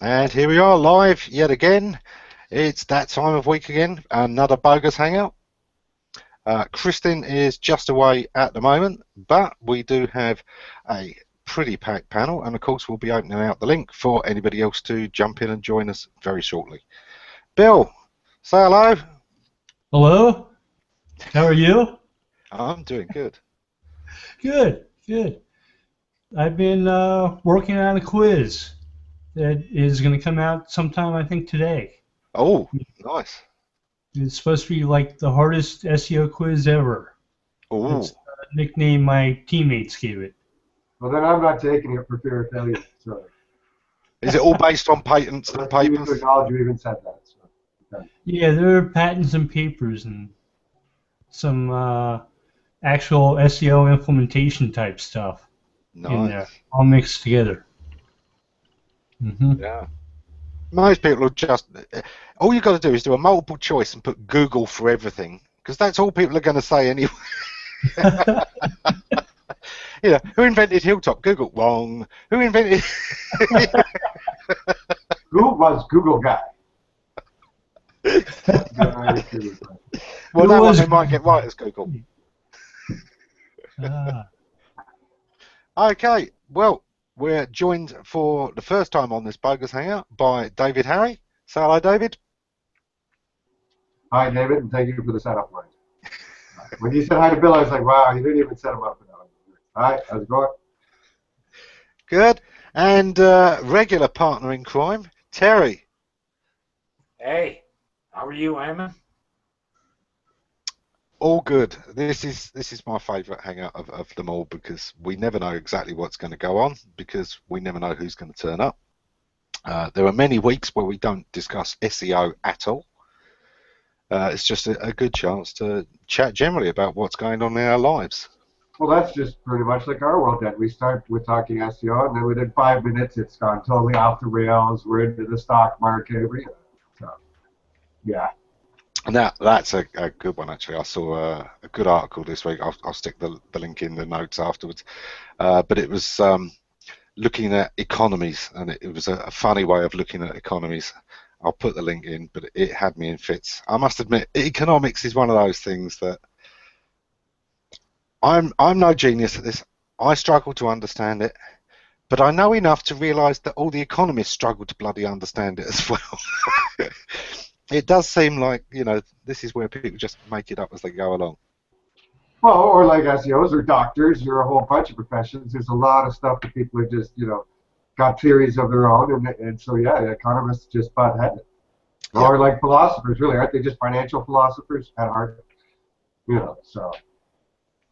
And here we are live yet again. It's that time of week again, another Bogus Hangout. Kristin is just away at the moment, but we do have a pretty packed panel, and of course we'll be opening out the link for anybody else to jump in and join us very shortly. Bill, say hello. Hello, how are you? I'm doing good. Good, good. I've been working on a quiz that is going to come out sometime, I think, today. Oh, nice. It's supposed to be like the hardest SEO quiz ever. Oh, That's the nickname my teammates gave it. Well, then I'm not taking it for fear of failure. Sorry. is it all based on patents and I need to papers? acknowledge you even said that. So. Okay. Yeah, there are patents and papers and some actual SEO implementation type stuff in there, Nice. all mixed together. Yeah. Most people will just, all you've got to do is do a multiple choice and put Google for everything, because that's all people are going to say anyway. You know, who invented Hilltop? Google. Wrong. Who invented? Who was Google guy? Well, Who that one was they might get right as Google. Okay. Well, we're joined for the first time on this Bogus Hangout by David Harry. Say hello, David. Hi, David, and thank you for the setup line. When you said hi to Bill, I was like, wow, you didn't even set him up for that. Hi, how's it going? Good. And regular partner in crime, Terry. Hey, how are you, Ammon? All good. This is my favourite hangout of them all, because we never know exactly what's going to go on, because we never know who's going to turn up. There are many weeks where we don't discuss SEO at all. It's just a good chance to chat generally about what's going on in our lives. Well, that's just pretty much like our world then. We start with talking SEO, and then within 5 minutes, it's gone totally off the rails. We're into the stock market. So, yeah. Now, that's a good one, actually. I saw a good article this week. I'll stick the link in the notes afterwards. But it was looking at economies, and it was a funny way of looking at economies. I'll put the link in, but it had me in fits. I must admit, economics is one of those things that I'm no genius at this. I struggle to understand it, but I know enough to realise that all the economists struggle to bloody understand it as well. It does seem like, you know, this is where people just make it up as they go along. Well, or like SEOs or doctors or a whole bunch of professions. There's a lot of stuff that people are just, got theories of their own, and so yeah, economists just butt headed. Yeah. Or like philosophers, really, aren't they just financial philosophers at heart? So.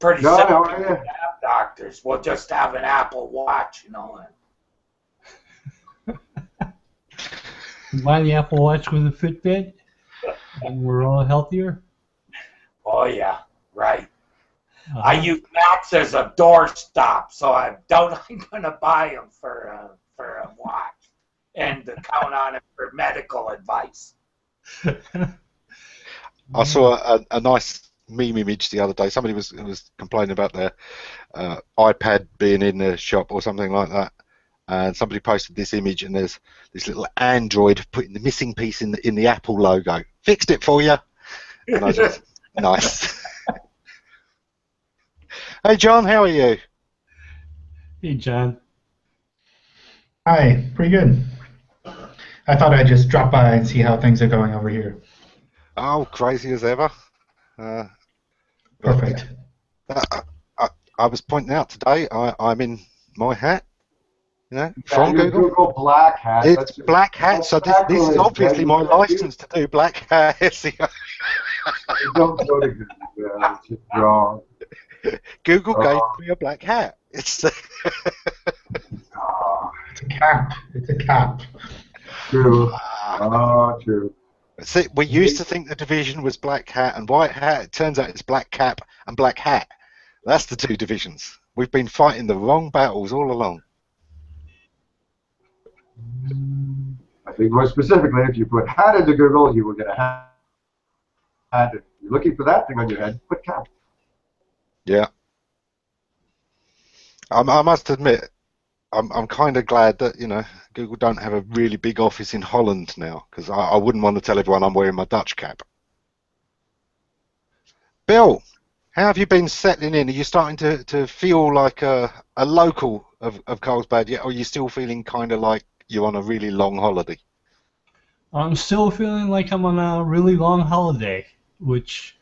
Pretty No, simple. no, yeah. Doctors. We'll just have an Apple Watch, Buy the Apple Watch with a Fitbit, and we're all healthier. Oh yeah, right. I use Maps as a doorstop, so I'm gonna buy them for a watch and to count on it for medical advice. I saw a nice meme image the other day. Somebody was complaining about their iPad being in the shop or something like that, and somebody posted this image, and there's this little Android putting the missing piece in the Apple logo. Fixed it for you. And I just nice. Hey John, how are you? Hey, John. Hi, pretty good. I thought I'd just drop by and see how things are going over here. Oh, crazy as ever. Perfect. I was pointing out today, I'm in my hat, from Yeah, Google. Black Hat. It's Black Hat, so this is obviously my license to do Black Hat SEO. Don't go to Google. Yeah, it's just wrong. Google gave me a black hat. It's It's a cap. It's a cap. True. Oh, true. See, we used to think the division was black hat and white hat. It turns out it's black cap and black hat. That's the two divisions. We've been fighting the wrong battles all along. I think more specifically, if you put hat into Google, you will get a hat. If you're looking for that thing on your head, put cap. Yeah. I must admit, I'm kind of glad that Google don't have a really big office in Holland now, because I wouldn't want to tell everyone I'm wearing my Dutch cap. Bill, how have you been settling in? Are you starting to feel like a local of Carlsbad yet, or are you still feeling kind of like you're on a really long holiday? I'm still feeling like I'm on a really long holiday, which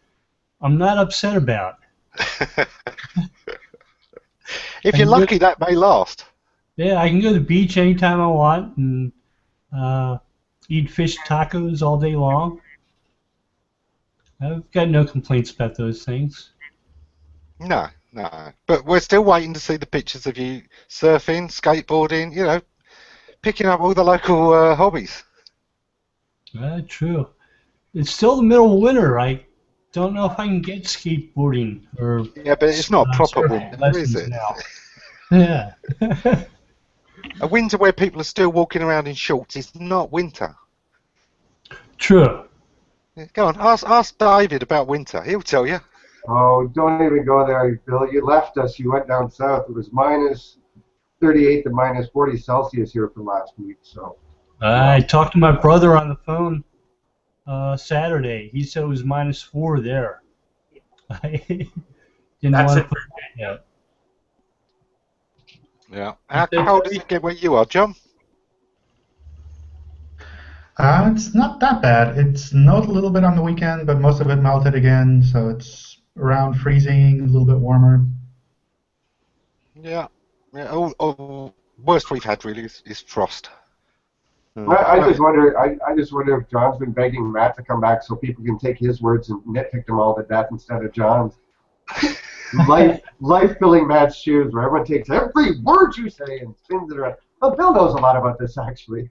I'm not upset about. If you're lucky, that may last. Yeah, I can go to the beach anytime I want and eat fish tacos all day long. I've got no complaints about those things. No. But we're still waiting to see the pictures of you surfing, skateboarding, picking up all the local hobbies. True. It's still the middle of winter. I don't know if I can get skateboarding or. Yeah, but it's not proper winter, is it? Now. Yeah. A winter where people are still walking around in shorts is not winter. True. Yeah, go on, ask David about winter. He'll tell you. Oh, don't even go there, Bill. You left us. You went down south. It was minus 38 to minus 40 Celsius here for last week. So. I talked to my brother on the phone Saturday. He said it was -4 there. I didn't want to put that yet. Yeah. How cold does it get where you are, John? It's not that bad. It snowed a little bit on the weekend, but most of it melted again, so it's around freezing, a little bit warmer. Yeah. All worst we've had really is frost. I just wonder. I just wonder if John's been begging Matt to come back so people can take his words and nitpick them all to death instead of John's. life filling Matt's shoes, where everyone takes every word you say and spins it around. Well, Bill knows a lot about this actually.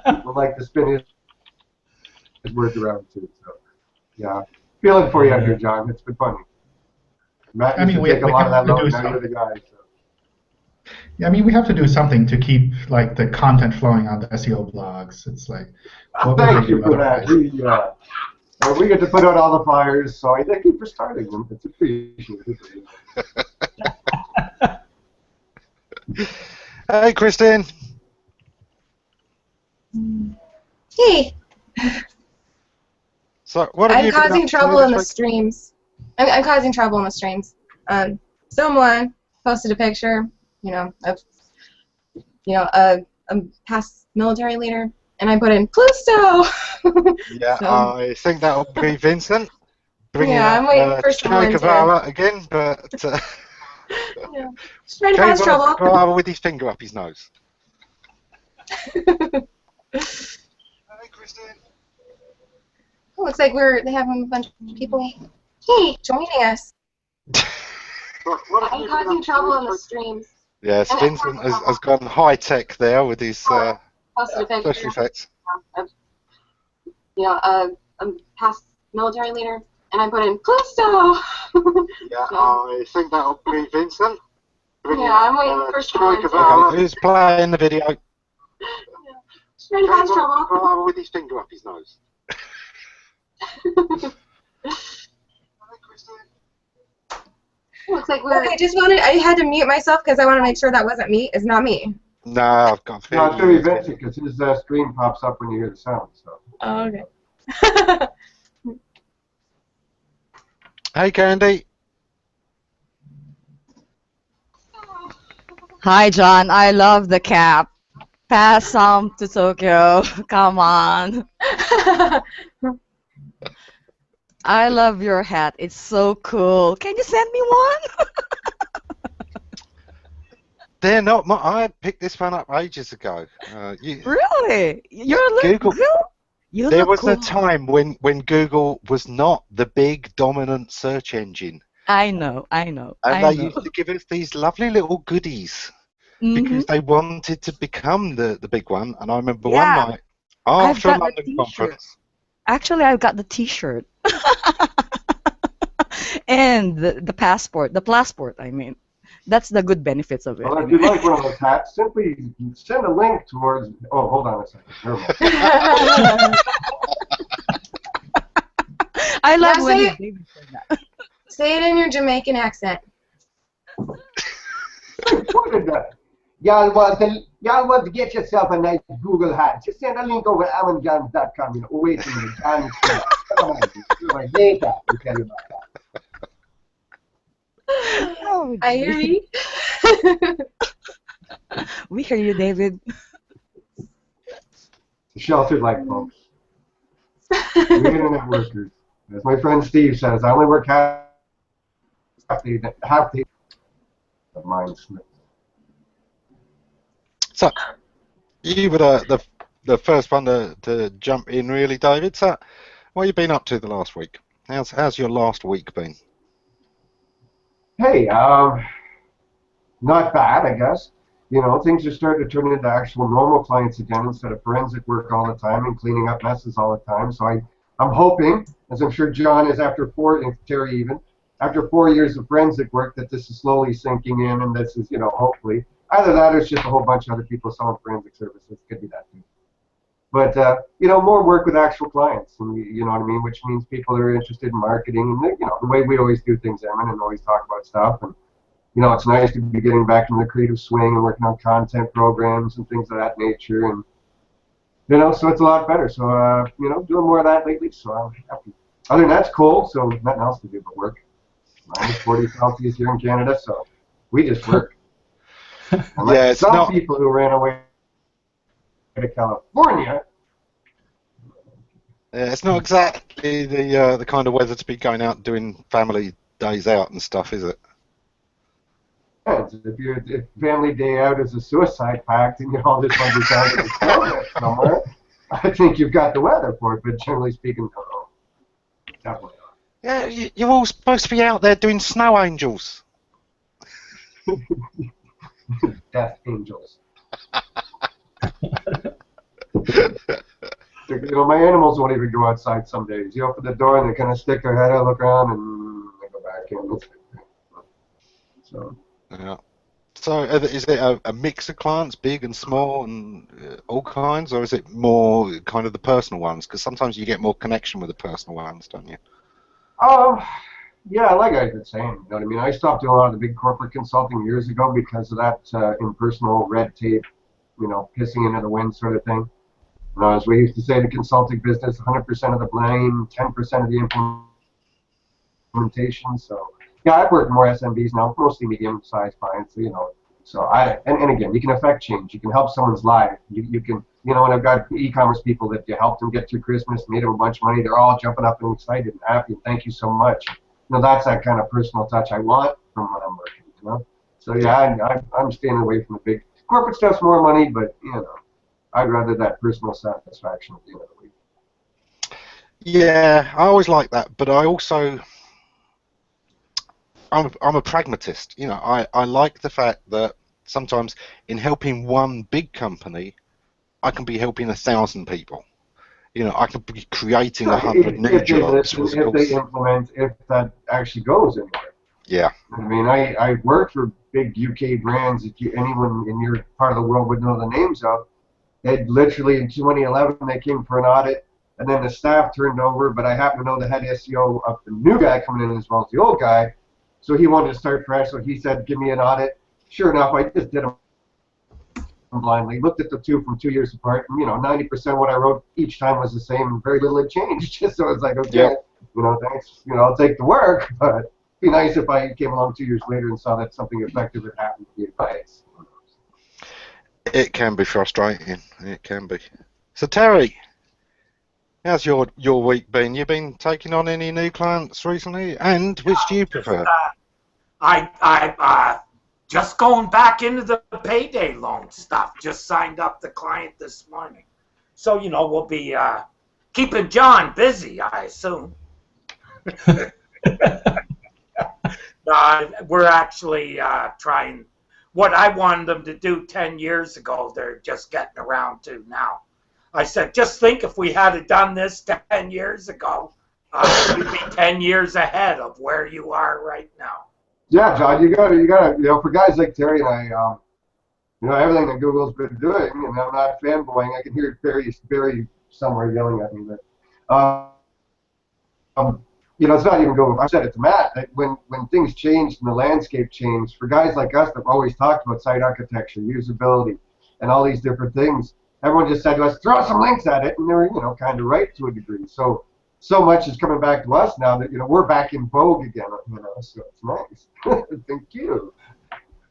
Would like to spin his words around too. So, yeah, feeling for you out here, John. It's been funny. Matt used to take a lot of that load. Now you're the guy. So. Yeah, I mean, we have to do something to keep like the content flowing on the SEO blogs. It's like, thank you for that. We get to put out all the fires, so I thank you for starting them. It's appreciated. Hey, Kristin. Hey. So, what have I'm you been causing up to trouble this in the week? streams. I'm causing trouble in the streams. Someone posted a picture, of a past military leader, and I put in Plusto. Yeah, So, I think that'll be Vincent. I'm waiting for someone to. Cavalra again, but Yeah. Just trying to cause trouble. Cavalra with his finger up his nose. Hey, Kristin. Looks like they have a bunch of people. Hey, joining us. I'm causing trouble in the streams. Yes, Vincent has gone high tech there with his special effects. A past military leader, and I put in Plusto. Yeah, I think that'll be Vincent. I'm waiting for someone to. Okay, who's playing the video? Just trying to cause trouble. With his finger up his nose. Looks like I had to mute myself because I want to make sure that wasn't me. It's not me. No, I've got. No, it's going to be Vincent because his screen pops up when you hear the sound. So. Oh, okay. Hey, Candy. Hi, John. I love the cap. Pass some to Tokyo. Come on. I love your hat. It's so cool. Can you send me one? They're not. I picked this one up ages ago. Really? You look Google. You there look was cool. a time when Google was not the big dominant search engine. I know. And they used to give us these lovely little goodies because they wanted to become the big one. And I remember one night after a London conference. Actually, I've got the T-shirt and the passport, I mean. That's the good benefits of it. Well, if you'd like one of those hats, simply send a link towards. Oh, hold on a second. Never mind. I love when David said that. Say it in your Jamaican accent. What did that? y'all want to get yourself a nice Google hat. Just send a link over to AmmonJohns.com. You know, wait a minute, John. Come on, you're later. We'll tell you about that. Oh, I hear gee. you. We hear you, David. Sheltered like folks. We're internet workers. As my friend Steve says, I only work half the of mine slips. So you were the first one to jump in, really, David. So what have you been up to the last week? How's your last week been? Hey, not bad, I guess. You know, things are starting to turn into actual normal clients again instead of forensic work all the time and cleaning up messes all the time. So I'm hoping, as I'm sure John is after Terry even, after 4 years of forensic work, that this is slowly sinking in, and this is, you know, hopefully. Either that or it's just a whole bunch of other people selling forensic services. Could be that too. But, you know, more work with actual clients, and you know what I mean, which means people are interested in marketing and, you know, the way we always do things, Ammon, and always talk about stuff. And, you know, it's nice to be getting back into the creative swing and working on content programs and things of that nature. And, you know, so it's a lot better. So, you know, doing more of that lately, so I'm happy. Other than that, it's cold, so nothing else to do but work. Minus 40 Celsius here in Canada, so we just work. Unlike Yeah, it's some not. people who ran away to California. Yeah, it's not exactly the kind of weather to be going out and doing family days out and stuff, is it? If family day out is a suicide pact and you all just want to be down in the snow somewhere, I think you've got the weather for it. But generally speaking, no, definitely Yeah, you're all supposed to be out there doing snow angels. not. Death angels. You know, my animals won't even go outside some days. You open the door and they kind of stick their head out, look around, and they go back in. So. Yeah. So is it a mix of clients, big and small, and all kinds, or is it more kind of the personal ones? Because sometimes you get more connection with the personal ones, don't you? Yeah, like I've been saying, you know what I mean? I stopped doing a lot of the big corporate consulting years ago because of that impersonal red tape, you know, pissing into the wind sort of thing. As we used to say in the consulting business, 100% of the blame, 10% of the implementation. So, yeah, I've worked more SMBs now, mostly medium-sized clients, you know. So and again, you can affect change. You can help someone's life. You can, you know, and I've got e-commerce people that you helped them get through Christmas, made them a bunch of money. They're all jumping up and excited and happy. Thank you so much. You know, that's that kind of personal touch I want from when I'm working, you know. So, yeah, I'm staying away from the big corporate stuff's more money, but, you know, I'd rather that personal satisfaction at the end of the week. Yeah, I always like that, but I also I'm a pragmatist. You know, I like the fact that sometimes in helping one big company, I can be helping 1,000 people. You know, I could be creating 100 new jobs. If they implement, if that actually goes anywhere. Yeah. I mean, I worked for big UK brands that anyone in your part of the world would know the names of. They literally in 2011 they came for an audit, and then the staff turned over. But I happen to know the head SEO of the new guy coming in as well as the old guy, so he wanted to start fresh. So he said, "Give me an audit." Sure enough, I just did them blindly. Looked at the two from 2 years apart, and 90% of what I wrote each time was the same, and very little had changed. So it's like, okay, thanks. I'll take the work, but it'd be nice if I came along 2 years later and saw that something effective had happened to the advice. It can be frustrating. It can be. So Terry, how's your week been? You been taking on any new clients recently, and which do you prefer? I just going back into the payday loan stuff. Just signed up the client this morning, so we'll be keeping John busy, I assume. We're actually trying. What I wanted them to do 10 years ago, they're just getting around to now. I said, just think if we had done this 10 years ago, you'd be 10 years ahead of where you are right now. Yeah, John, you gotta, for guys like Terry and I, everything that Google's been doing, and I'm not fanboying. I can hear Barry somewhere yelling at me, but you know, it's not even going. I said it to Matt that when things changed and the landscape changed for guys like us that always talked about site architecture, usability, and all these different things, everyone just said to us, throw some links at it, and they were, you know, kind of right to a degree. So much is coming back to us now that, you know, we're back in vogue again, you know, so it's nice. Thank you.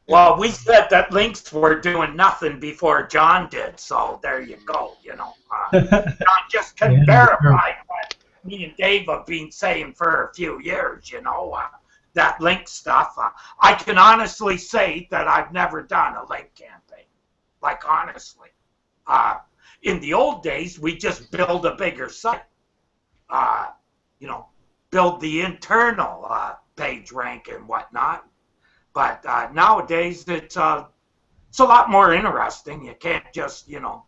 Well, we said that links were doing nothing before John did, so there you go, you know. John just can verify what me and Dave have been saying for a few years, you know, that link stuff. I can honestly say that I've never done a link campaign, like honestly. In the old days, we just build a bigger site, you know, build the internal page rank and whatnot. But nowadays, it's a lot more interesting. You can't just, you know,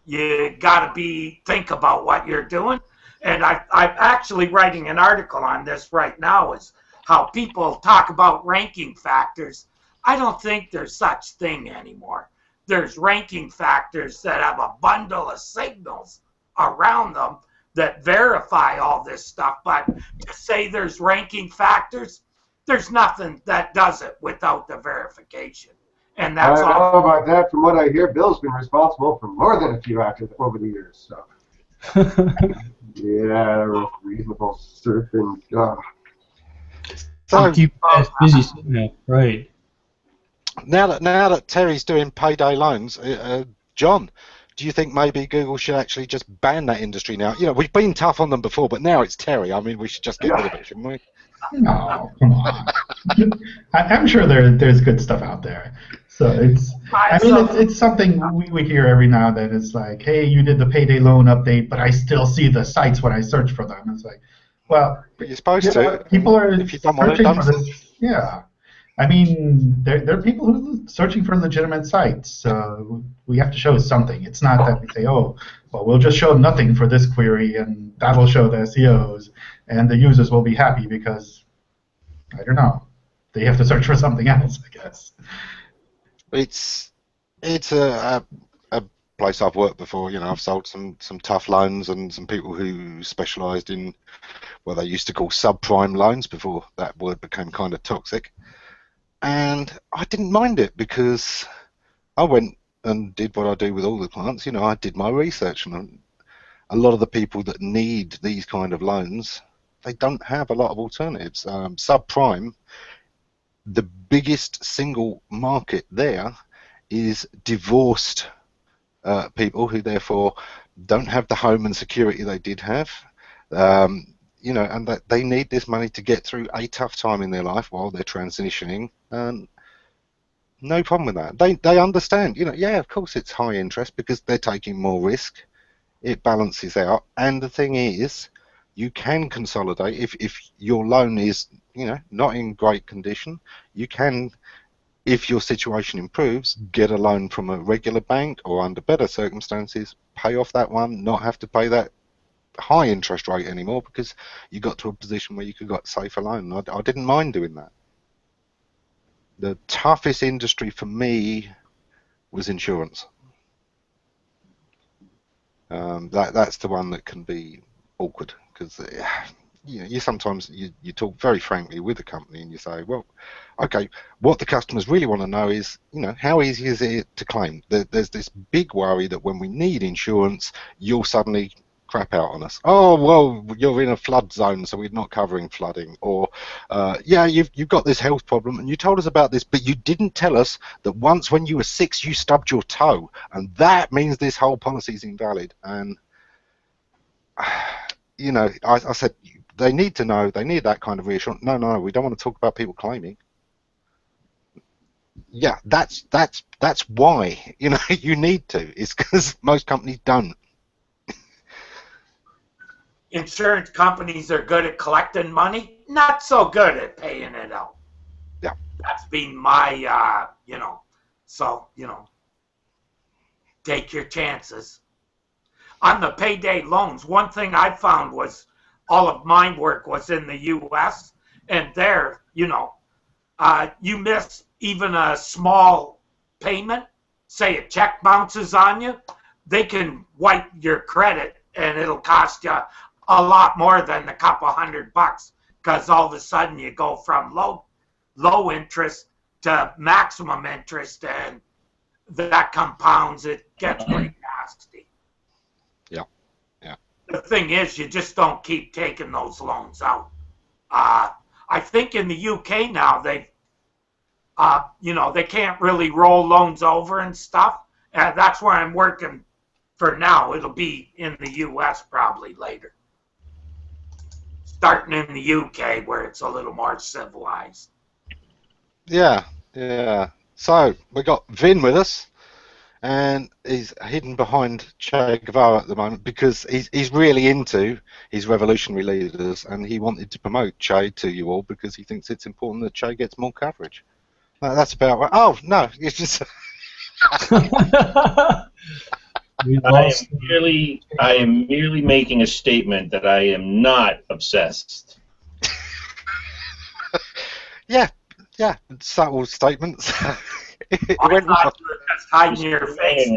you got to think about what you're doing. And I'm actually writing an article on this right now, is how people talk about ranking factors. I don't think there's such thing anymore. There's ranking factors that have a bundle of signals around them that verify all this stuff. But to say there's ranking factors, there's nothing that does it without the verification. And that's all. I don't know about that. From what I hear, Bill's been responsible for more than a few over the years. So. Yeah, reasonable surfing. So keep us busy. Yeah, right. Now that Terry's doing payday loans, John, do you think maybe Google should actually just ban that industry now? You know, we've been tough on them before, but now it's Terry. I mean, we should just get rid of it, shouldn't we? No, come on. I'm sure there's good stuff out there. So it's something we hear every now and then. It's like, hey, you did the payday loan update, but I still see the sites when I search for them. It's like, well, but you're supposed to. People are if you don't searching want it, for this. Yeah. I mean, there are people who are searching for legitimate sites. So we have to show something. It's not that we say, oh, well, we'll just show nothing for this query, and that'll show the SEOs, and the users will be happy because, I don't know, they have to search for something else, I guess. It's a place I've worked before. You know, I've sold some tough loans and some people who specialised in what they used to call subprime loans before that word became kind of toxic. And I didn't mind it because I went and did what I do with all the clients. You know, I did my research, and a lot of the people that need these kind of loans, they don't have a lot of alternatives. Subprime, the biggest single market there is divorced people who therefore don't have the home and security they did have. You know, and that they need this money to get through a tough time in their life while they're transitioning. And no problem with that. They understand. You know, yeah, of course it's high interest because they're taking more risk. It balances out. And the thing is, you can consolidate if your loan is, you know, not in great condition. You can, if your situation improves, get a loan from a regular bank or under better circumstances, pay off that one, not have to pay that high interest rate anymore because you got to a position where you could get safer loan. I didn't mind doing that. The toughest industry for me was insurance. That's the one that can be awkward because you know, you sometimes you talk very frankly with a company and you say, well, okay, what the customers really want to know is, you know, how easy is it to claim? There's this big worry that when we need insurance, you'll suddenly crap out on us. Oh, well, you're in a flood zone, so we're not covering flooding. Or, yeah, you've got this health problem, and you told us about this, but you didn't tell us that once when you were 6, you stubbed your toe, and that means this whole policy is invalid. And, you know, I said, they need to know, they need that kind of reassurance. No, we don't want to talk about people claiming. Yeah, that's why, you know, you need to. It's because most companies don't. Insurance companies are good at collecting money, not so good at paying it out. Yeah. That's been my, you know, so, you know, take your chances. On the payday loans, one thing I found was all of my work was in the U.S., and there, you know, you miss even a small payment, say a check bounces on you, they can wipe your credit, and it'll cost you a lot more than a couple $100, because all of a sudden you go from low interest to maximum interest, and that compounds, it gets pretty nasty. Yeah, yeah. The thing is, you just don't keep taking those loans out. I think in the UK now, they can't really roll loans over and stuff. And that's where I'm working for now. It'll be in the US probably later. Starting in the UK where it's a little more civilized. Yeah, yeah. So we got Vin with us, and he's hidden behind Che Guevara at the moment because he's really into his revolutionary leaders, and he wanted to promote Che to you all because he thinks it's important that Che gets more coverage. That's about right. Oh no, it's just. I am merely making a statement that I am not obsessed. Yeah, subtle statements. I thought you were just hiding your face.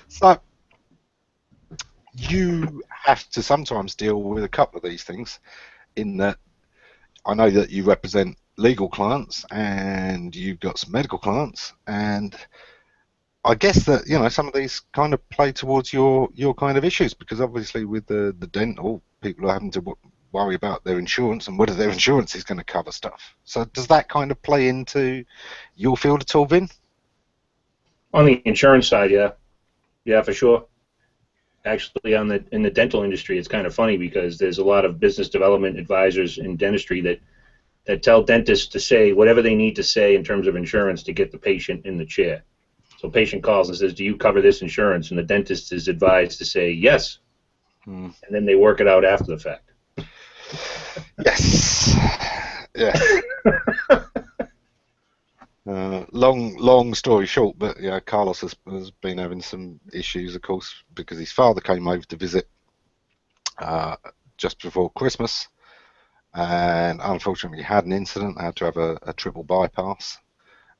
So you have to sometimes deal with a couple of these things, in that I know that you represent legal clients and you've got some medical clients, and I guess that some of these kind of play towards your kind of issues, because obviously with the dental, people are having to worry about their insurance and whether their insurance is going to cover stuff. So does that kind of play into your field at all, Vin? On the insurance side, yeah, for sure. Actually, in the dental industry, it's kind of funny because there's a lot of business development advisors in dentistry that tell dentists to say whatever they need to say in terms of insurance to get the patient in the chair. So patient calls and says, "Do you cover this insurance?" And the dentist is advised to say yes, and then they work it out after the fact. Yes. Yeah. Long story short, but yeah, Carlos has been having some issues, of course, because his father came over to visit just before Christmas, and unfortunately had an incident, had to have a triple bypass,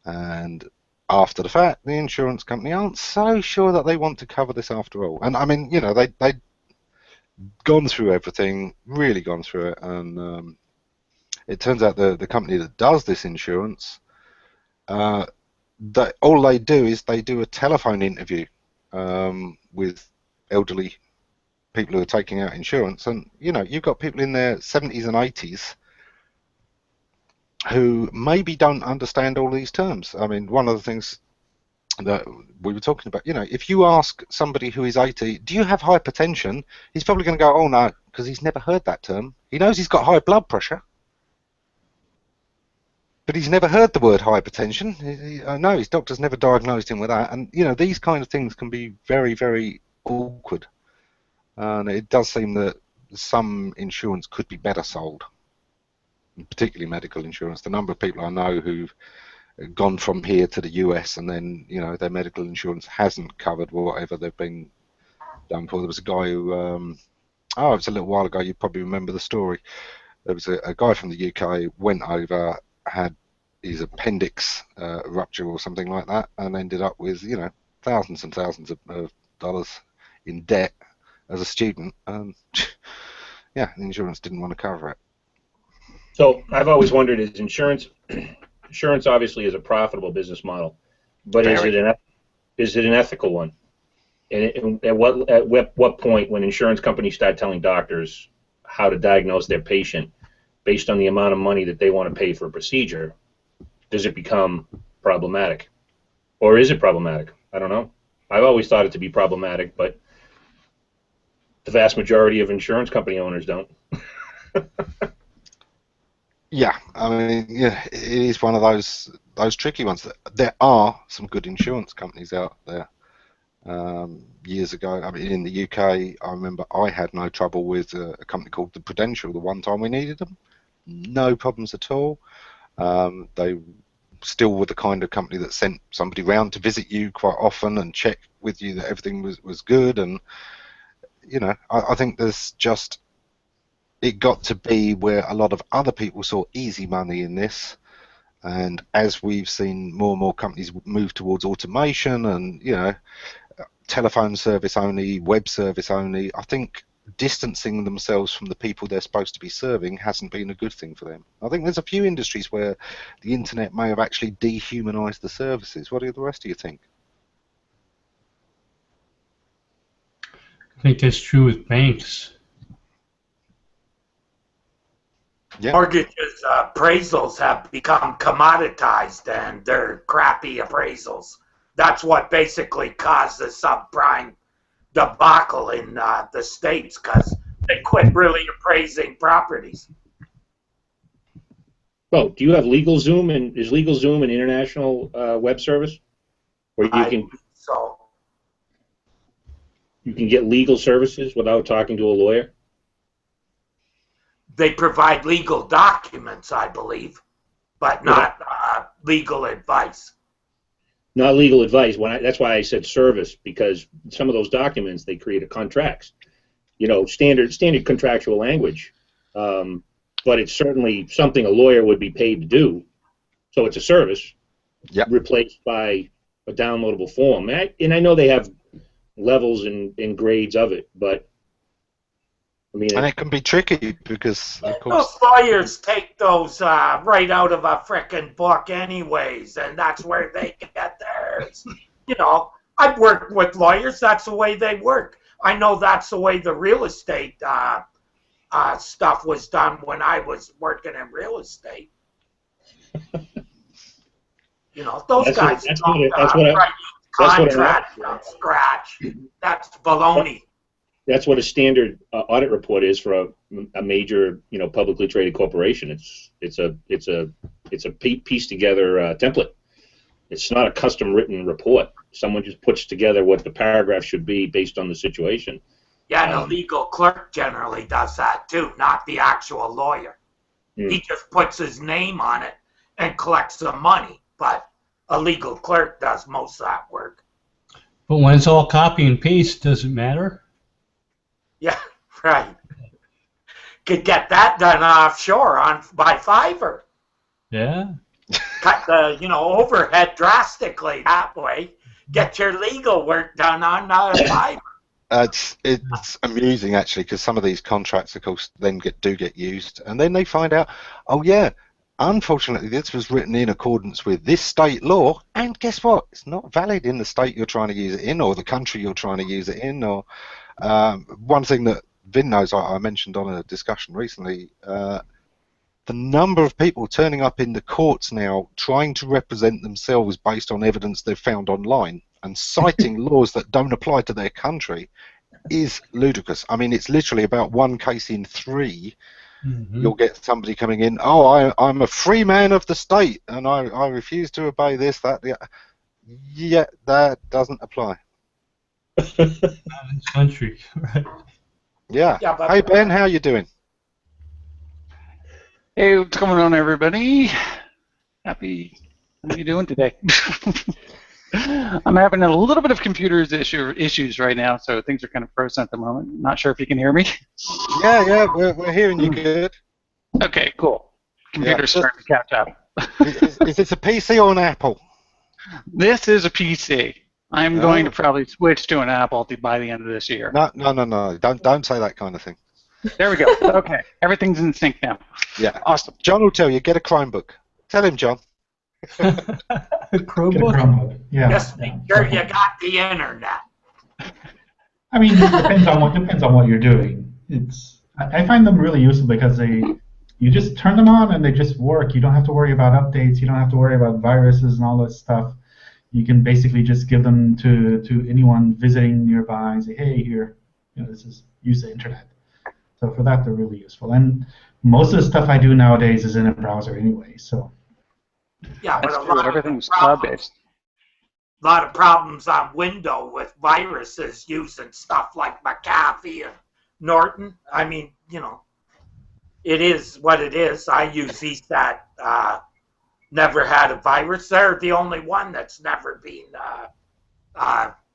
and after the fact, the insurance company aren't so sure that they want to cover this after all. And I mean, they'd gone through everything, really gone through it, and it turns out the company that does this insurance, that all they do is they do a telephone interview with elderly people who are taking out insurance, and you've got people in their 70s and 80s who maybe don't understand all these terms. I mean, one of the things that we were talking about, if you ask somebody who is 80, do you have hypertension? He's probably going to go, oh no, because he's never heard that term. He knows he's got high blood pressure, but he's never heard the word hypertension. I know his doctor's never diagnosed him with that, and these kind of things can be very, very awkward. And it does seem that some insurance could be better sold, particularly medical insurance. The number of people I know who've gone from here to the US and then their medical insurance hasn't covered whatever they've been done for. There was a guy who it was a little while ago, you probably remember the story. There was a guy from the UK, went over, had his appendix rupture or something like that, and ended up with thousands and thousands of dollars in debt as a student, and yeah, the insurance didn't want to cover it. So I've always wondered, is insurance obviously is a profitable business model, but is it an ethical one? And at what point, when insurance companies start telling doctors how to diagnose their patient based on the amount of money that they want to pay for a procedure, does it become problematic? Or is it problematic? I don't know. I've always thought it to be problematic, but the vast majority of insurance company owners don't. Yeah, I mean, yeah, it is one of those tricky ones. There are some good insurance companies out there. Years ago, I mean, in the UK, I remember I had no trouble with a company called the Prudential the one time we needed them. No problems at all. They still were the kind of company that sent somebody round to visit you quite often and check with you that everything was good. And I think there's just, it got to be where a lot of other people saw easy money in this, and as we've seen more and more companies move towards automation, and telephone service only, web service only. I think distancing themselves from the people they're supposed to be serving hasn't been a good thing for them. I think there's a few industries where the internet may have actually dehumanized the services. What do the rest of you think? I think that's true with banks. Yeah. Mortgages appraisals have become commoditized, and they're crappy appraisals. That's what basically caused the subprime debacle in the States, because they quit really appraising properties. Oh, do you have LegalZoom, and is LegalZoom an international web service where you can get legal services without talking to a lawyer? They provide legal documents, I believe, but not legal advice. Not legal advice. That's why I said service, because some of those documents, they create contracts, standard contractual language, but it's certainly something a lawyer would be paid to do. So it's a service, replaced by a downloadable form. And I know they have levels and grades of it, but I mean, and it can be tricky because, of course, those lawyers take those right out of a frickin' book anyways, and that's where they get theirs. I've worked with lawyers. That's the way they work. I know that's the way the real estate stuff was done when I was working in real estate. Those guys write contracts from scratch. That's baloney. That's what a standard audit report is for a major, publicly traded corporation. It's a pieced together template. It's not a custom written report. Someone just puts together what the paragraph should be based on the situation. Yeah, and a legal clerk generally does that too, not the actual lawyer. He just puts his name on it and collects the money, but a legal clerk does most of that work. But when it's all copy and paste, does it matter? Yeah, right. Could get that done offshore by Fiverr. Yeah. Cut the overhead drastically that way. Get your legal work done on Fiverr. It's amusing actually, because some of these contracts, of course, then do get used, and then they find out, oh yeah, unfortunately this was written in accordance with this state law, and guess what? It's not valid in the state you're trying to use it in, or the country you're trying to use it in, or one thing that Vin knows, I mentioned on a discussion recently, the number of people turning up in the courts now trying to represent themselves based on evidence they've found online and citing laws that don't apply to their country is ludicrous. I mean, it's literally about one case in three. You'll get somebody coming in, oh, I'm a free man of the state and I refuse to obey this, that, the... Yeah, that doesn't apply. Not in this country, right? Yeah. Hey Ben, how you doing? Hey, what's going on, everybody? How you doing today? I'm having a little bit of issues right now, so things are kind of frozen at the moment. Not sure if you can hear me. Yeah, we're hearing you good. Okay, cool. Computer's starting to catch up. Is this a PC or an Apple? This is a PC. I'm going to probably switch to an Apple by the end of this year. No. Don't say that kind of thing. There we go. Okay, everything's in sync now. Yeah. Awesome. John will tell you, get a Chromebook. Tell him, John. Chromebook? Yeah. Just make sure you got the internet. I mean, it depends on what you're doing. I find them really useful because you just turn them on and they just work. You don't have to worry about updates. You don't have to worry about viruses and all this stuff. You can basically just give them to anyone visiting nearby and say, hey, here, use the internet. So for that, they're really useful. And most of the stuff I do nowadays is in a browser anyway. So. Yeah, but everything's cloud-based. A lot of problems on Windows with viruses using stuff like McAfee and Norton. I mean, it is what it is. I use ESAT. Never had a virus. They're the only one that's never been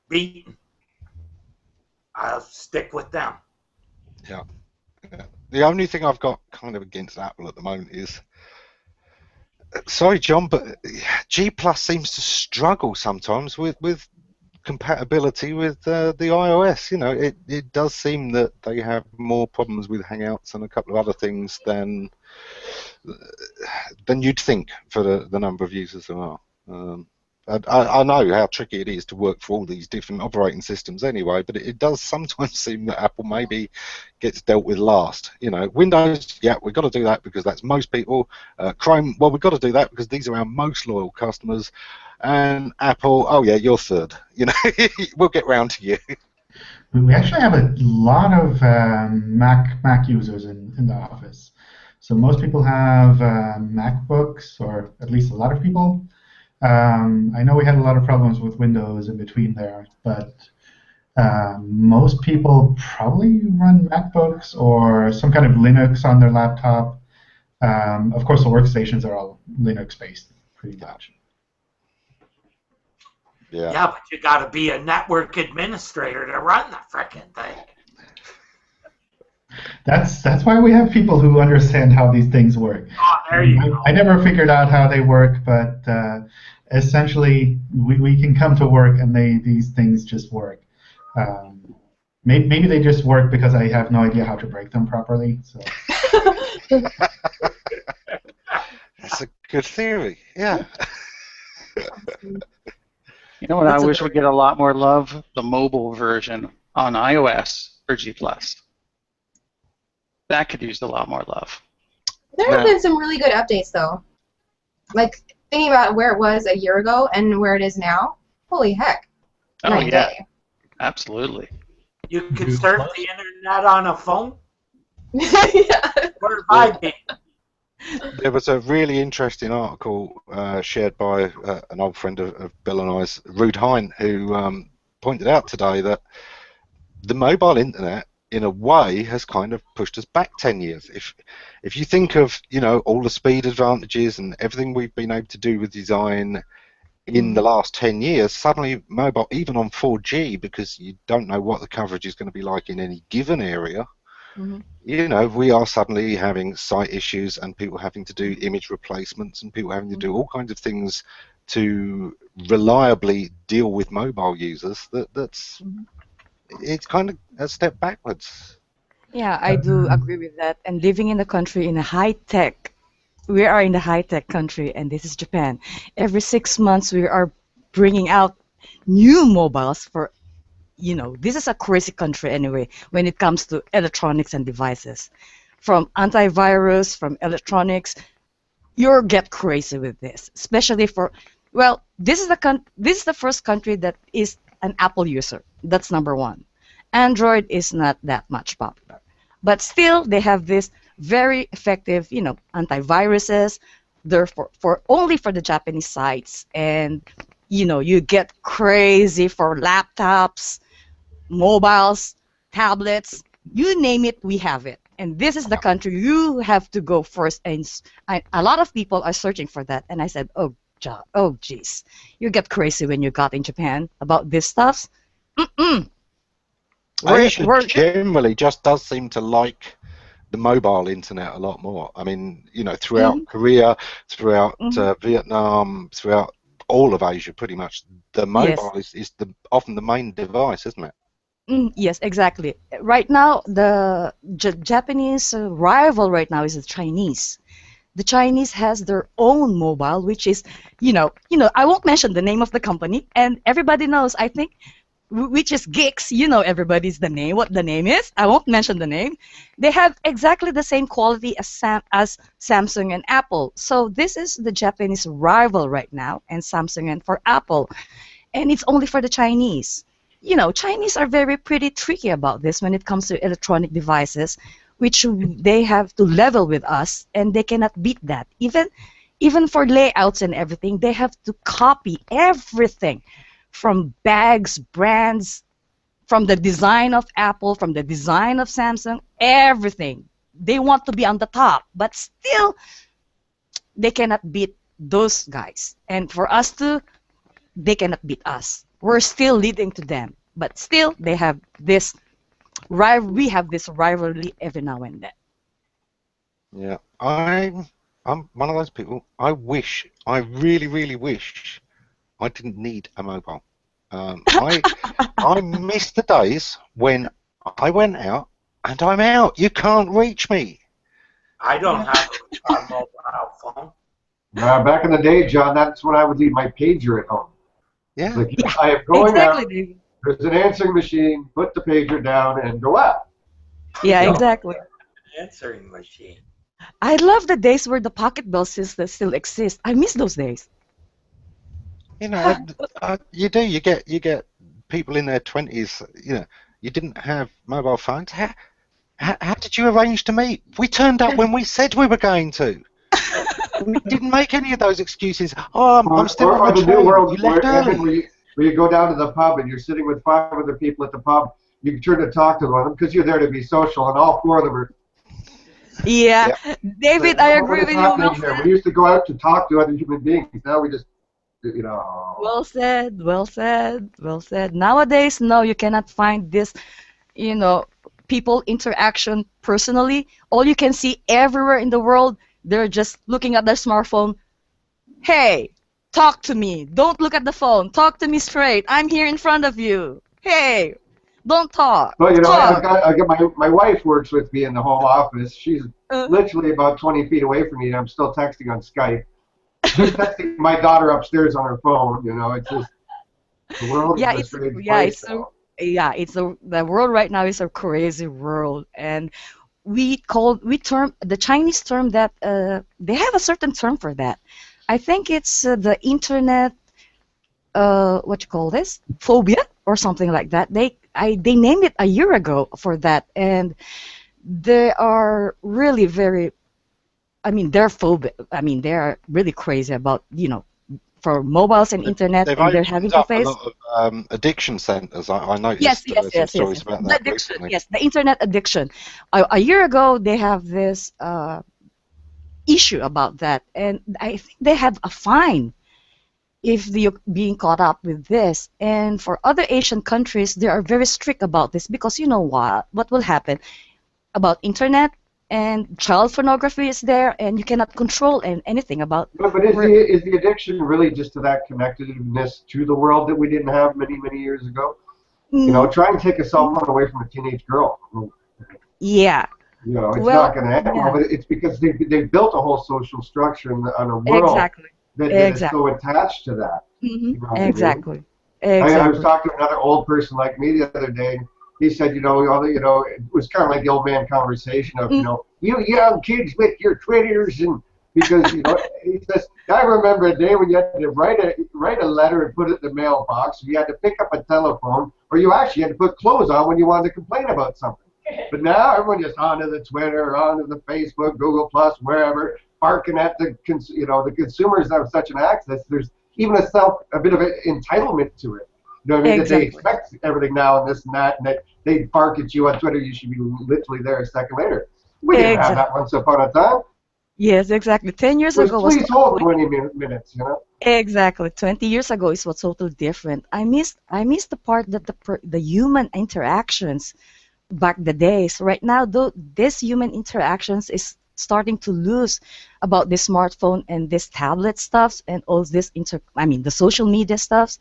beaten. I'll stick with them. Yeah. The only thing I've got kind of against Apple at the moment is, sorry, John, but G Plus seems to struggle sometimes with compatibility with the iOS. You know, it does seem that they have more problems with Hangouts and a couple of other things than you'd think for the number of users there are. I know how tricky it is to work for all these different operating systems anyway, but it does sometimes seem that Apple maybe gets dealt with last. You know, Windows, yeah, we've got to do that because that's most people. Chrome, well, we've got to do that because these are our most loyal customers. And Apple, oh yeah, you're third. You know, we'll get round to you. We actually have a lot of Mac users in the office. So most people have MacBooks, or at least a lot of people. I know we had a lot of problems with Windows in between there, but most people probably run MacBooks or some kind of Linux on their laptop. Of course, the workstations are all Linux-based, pretty much. Yeah. Yeah, but you got to be a network administrator to run the frickin' thing. That's why we have people who understand how these things work. Oh, there you go. I never figured out how they work, but essentially we can come to work and these things just work. Maybe they just work because I have no idea how to break them properly. So. That's a good theory. Yeah. You know what I wish would get a lot more love? The mobile version on iOS for G+. That could use a lot more love. There have been some really good updates, though. Like, thinking about where it was a year ago and where it is now, holy heck. Oh, Night and yeah. day. Absolutely. You could surf the internet on a phone? Yeah. Where have I been? There was a really interesting article shared by an old friend of Bill and I's, Rude Hine, who pointed out today that the mobile internet, in a way, has kind of pushed us back 10 years. If you think of, you know, all the speed advantages and everything we've been able to do with design in the last 10 years, suddenly mobile, even on 4G, because you don't know what the coverage is going to be like in any given area, you know, we are suddenly having site issues and people having to do image replacements and people having to do all kinds of things to reliably deal with mobile users. That's it's kind of a step backwards. Yeah, I do agree with that. And living in the country in a high-tech, we are in the high-tech country, and this is Japan. Every 6 months, we are bringing out new mobiles for, you know, this is a crazy country anyway when it comes to electronics and devices. From antivirus, from electronics, you'll get crazy with this, especially for, well, this is the first country that is an Apple user. That's number one. Android is not that much popular. But still, they have this very effective, you know, antiviruses. They're only for the Japanese sites. And, you know, you get crazy for laptops, mobiles, tablets, you name it, we have it. And this is the country you have to go first. And a lot of people are searching for that. And I said, oh, geez, you get crazy when you got in Japan about this stuff. Asia generally just does seem to like the mobile internet a lot more. I mean, you know, throughout Korea, throughout Vietnam, throughout all of Asia, pretty much, the mobile is often the main device, isn't it? Yes, exactly. Right now, the Japanese rival right now is the Chinese. The Chinese has their own mobile, which is, you know, I won't mention the name of the company, and everybody knows, I think, which is Geeks. You know, everybody's the name. What the name is? I won't mention the name. They have exactly the same quality as Samsung and Apple. So this is the Japanese rival right now, and Samsung and for Apple, and it's only for the Chinese. You know, Chinese are pretty tricky about this when it comes to electronic devices, which they have to level with us, and they cannot beat that. Even for layouts and everything, they have to copy everything from bags, brands, from the design of Apple, from the design of Samsung, everything. They want to be on the top, but still, they cannot beat those guys. And for us they cannot beat us. We're still leading to them, but still, they have this. We have this rivalry every now and then. Yeah, I'm one of those people. I really, really wish I didn't need a mobile. I miss the days when I went out and I'm out. You can't reach me. I don't have a mobile phone. Back in the day, John, that's when I would leave my pager at home. Yeah. Like, I am going Exactly, out. David. There's an answering machine. Put the pager down and go out. Yeah, You know? exactly. Answering machine. I love the days where the pocket bell system still exists. I miss those days. You know, you do. You get people in their 20s. You know, you didn't have mobile phones. How did you arrange to meet? We turned up when we said we were going to. We didn't make any of those excuses. Oh, I'm still on the new train. world You left early. where you go down to the pub and you're sitting with 5 other people at the pub. You can turn to talk to one of them because you're there to be social, and all 4 of them are. Yeah, David, I agree with you. Well said. We used to go out to talk to other human beings. Now we just, you know. Well said, well said, well said. Nowadays, no, you cannot find this, people interaction personally. All you can see everywhere in the world, they're just looking at their smartphone. Hey, talk to me. Don't look at the phone. Talk to me straight. I'm here in front of you. Hey, don't talk. Well, talk. I got my wife works with me in the home office. She's literally about 20 feet away from me, and I'm still texting on Skype. She's texting my daughter upstairs on her phone. It's just the world is a strange place now. The world right now is a crazy world, and the Chinese term that they have a certain term for that. I think it's the internet. What you call this? Phobia or something like that. They named it a year ago for that, and they are really very. They're phobic. They're really crazy about for mobiles and internet, and they're having to face. A lot of addiction centers. I noticed. Yes. Stories about that addiction, recently. yes, the internet addiction. A year ago, they have this issue about that, and I think they have a fine if you're being caught up with this. And for other Asian countries, they are very strict about this because you know what will happen about internet. And child pornography is there, and you cannot control anything about. But is the addiction really just to that connectedness to the world that we didn't have many years ago? Try and take a cell phone away from a teenage girl. Yeah. It's not going to happen. Yeah. But it's because they built a whole social structure on a world that is so attached to that. Mm-hmm. Exactly. I was talking to another old person like me the other day. He said, it was kind of like the old man conversation of, you young kids with your Twitters, and because, he says, I remember a day when you had to write a letter and put it in the mailbox. You had to pick up a telephone, or you actually had to put clothes on when you wanted to complain about something. But now everyone just onto the Twitter, onto the Facebook, Google Plus, wherever, barking at the consumers have such an access. There's even a bit of an entitlement to it. That they expect everything now and this and that, and that they bark at you on Twitter. You should be literally there a second later. We didn't have that once upon a time. Yes, exactly. 10 years ago was. Please hold 20 minutes. Exactly. 20 years ago is what's totally different. I miss the part that the human interactions back the days. Right now, though, this human interactions is starting to lose about this smartphone and this tablet stuffs and all this the social media stuffs.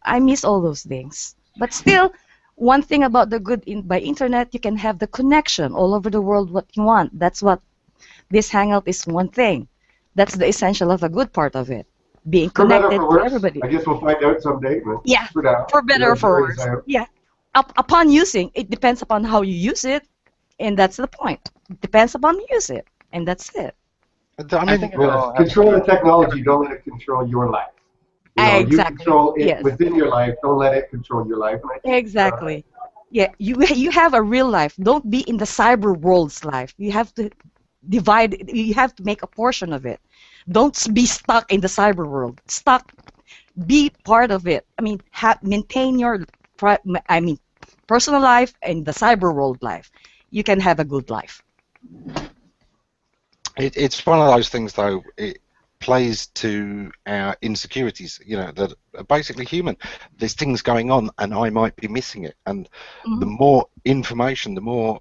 I miss all those things. But still, one thing about the good by internet, you can have the connection all over the world what you want. That's what this Hangout is one thing. That's the essential of a good part of it. Being connected to everybody. I guess we'll find out someday. Yeah, for better or for worse. Yeah. Upon using, it depends upon how you use it, and that's the point. It depends upon you use it, and that's it. Control the technology, don't let it control your life. Exactly. You control it within your life. Don't let it control your life. Exactly. Yeah, you have a real life. Don't be in the cyber world's life. You have to divide. You have to make a portion of it. Don't be stuck in the cyber world. Be part of it. Maintain your personal life and the cyber world life. You can have a good life. It's one of those things, though. It plays to our insecurities, that are basically human. There's things going on, and I might be missing it. And the more information, the more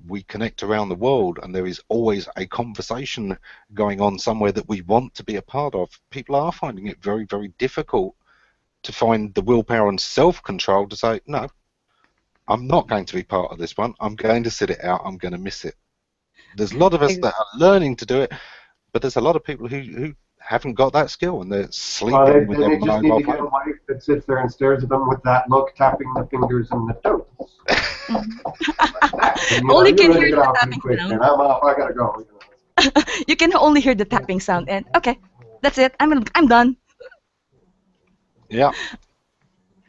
we connect around the world, and there is always a conversation going on somewhere that we want to be a part of. People are finding it very, very difficult to find the willpower and self-control to say, no, I'm not going to be part of this one. I'm going to sit it out. I'm going to miss it. There's a lot of us that are learning to do it, but there's a lot of people who haven't got that skill, and they're sleeping with their They just need mobile to get a phone. wife that sits there and stares at them with that look, tapping the fingers and the toes. And, Only can you're ready hear to get the out pretty tapping quick, sound. man. I'm off. I gotta go. You can only hear the tapping sound, and okay, that's it. I'm done. Yeah.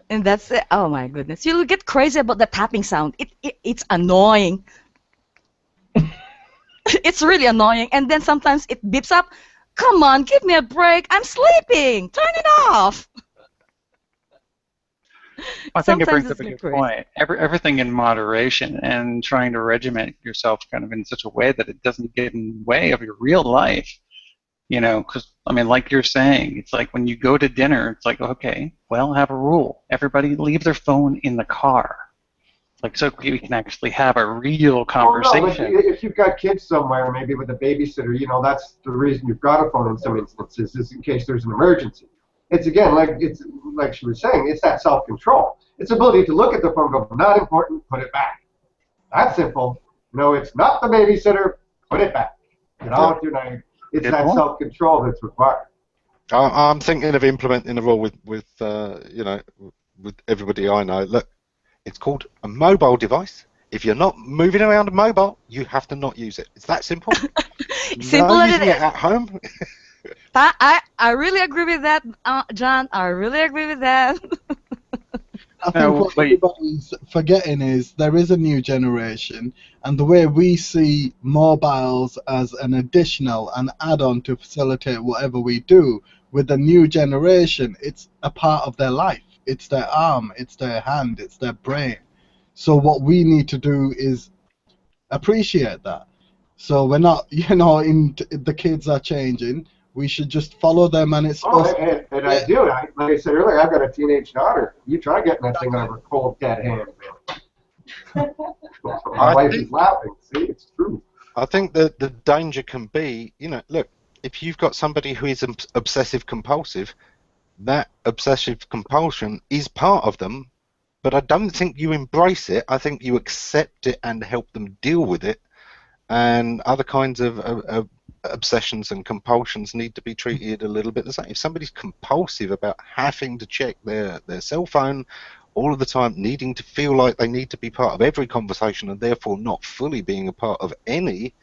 And that's it. Oh my goodness, you'll get crazy about the tapping sound. It's annoying. It's really annoying. And then sometimes it beeps up. Come on, give me a break. I'm sleeping. Turn it off. I think it Sometimes brings up a it's good crazy. point. Everything in moderation and trying to regiment yourself kind of in such a way that it doesn't get in the way of your real life. You know, because, I mean, like you're saying, it's like when you go to dinner, it's like, okay, well, have a rule. Everybody leave their phone in the car. Like, so we can actually have a real conversation. Well, no, if you've got kids somewhere, maybe with a babysitter, that's the reason you've got a phone in some instances, is in case there's an emergency. It's again, like she was saying, it's that self-control. It's the ability to look at the phone, go, not important, put it back. That's simple. It's not the babysitter, put it back. Get on with your night. It's that self-control that's required. I'm thinking of implementing a rule with everybody I know. Look, it's called a mobile device. If you're not moving around a mobile, you have to not use it. It's that simple. Simple as it using is. it at home. I really agree with that, John. I really agree with that. I think what everybody's forgetting is there is a new generation, and the way we see mobiles as an additional, an add-on to facilitate whatever we do, with the new generation, it's a part of their life. It's their arm, it's their hand, it's their brain. So what we need to do is appreciate that. So we're not, the kids are changing. We should just follow them, and it's supposed to. And I do. Like I said earlier, I've got a teenage daughter. You try getting that thing out of her cold dead hand, man. My wife is laughing. See, it's true. I think that the danger can be, look, if you've got somebody who is obsessive compulsive, that obsessive compulsion is part of them, but I don't think you embrace it. I think you accept it and help them deal with it. And other kinds of obsessions and compulsions need to be treated a little bit the same. If somebody's compulsive about having to check their cell phone all of the time, needing to feel like they need to be part of every conversation and therefore not fully being a part of any,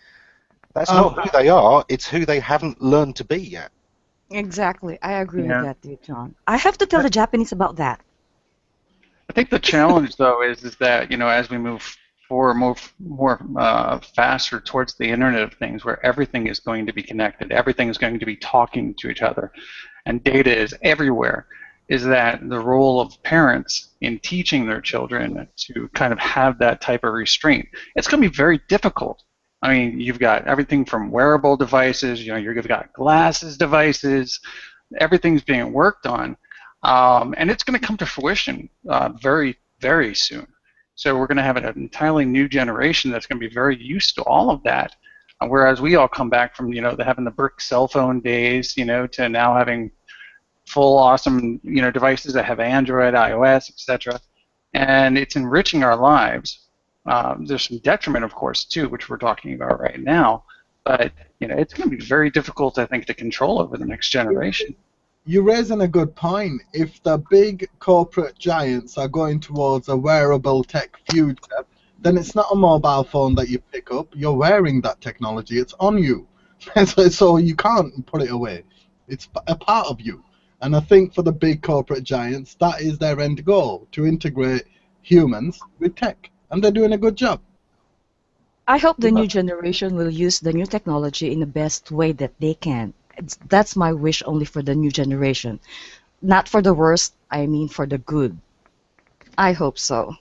that's not who they are. It's who they haven't learned to be yet. Exactly. I agree with that, dear John. I have to tell the Japanese about that. I think the challenge, though, is that, as we move forward, more faster towards the Internet of Things, where everything is going to be connected, everything is going to be talking to each other, and data is everywhere, is that the role of parents in teaching their children to kind of have that type of restraint. It's going to be very difficult. I mean, you've got everything from wearable devices, you've got glasses devices, everything's being worked on, and it's going to come to fruition very, very soon. So we're going to have an entirely new generation that's going to be very used to all of that, whereas we all come back from, having the brick cell phone days, to now having full awesome, devices that have Android, iOS, etc. And it's enriching our lives. There's some detriment, of course, too, which we're talking about right now. But it's going to be very difficult, I think, to control over the next generation. You're raising a good point. If the big corporate giants are going towards a wearable tech future, then it's not a mobile phone that you pick up. You're wearing that technology. It's on you. So you can't put it away. It's a part of you. And I think for the big corporate giants, that is their end goal, to integrate humans with tech. And they're doing a good job. I hope the new generation will use the new technology in the best way that they can. That's my wish only for the new generation. Not for the worst, I mean for the good. I hope so.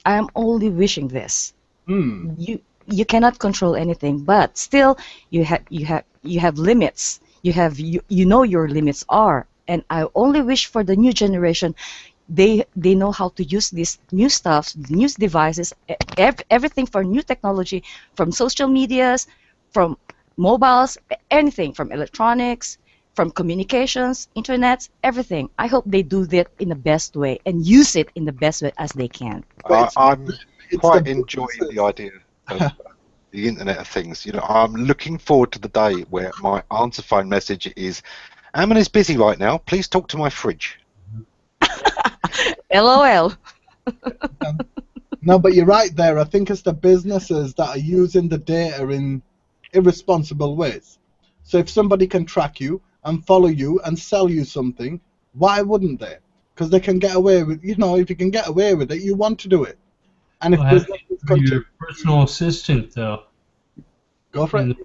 I am only wishing this. You cannot control anything, but still you have limits. You know your limits are, and I only wish for the new generation they know how to use these new stuff, new devices, everything for new technology, from social medias, from mobiles, anything, from electronics, from communications, internets, everything. I hope they do that in the best way and use it in the best way as they can. I'm It's quite the enjoying the businesses. idea of the Internet of Things. You know, I'm looking forward to the day where my answer phone message is, Ammon is busy right now. Please talk to my fridge. LOL. No, but you're right there. I think it's the businesses that are using the data in irresponsible ways. So if somebody can track you and follow you and sell you something, why wouldn't they? Because they can get away with, if you can get away with it, you want to do it. And if Well, have businesses for continue, your personal assistant, though. go for it. And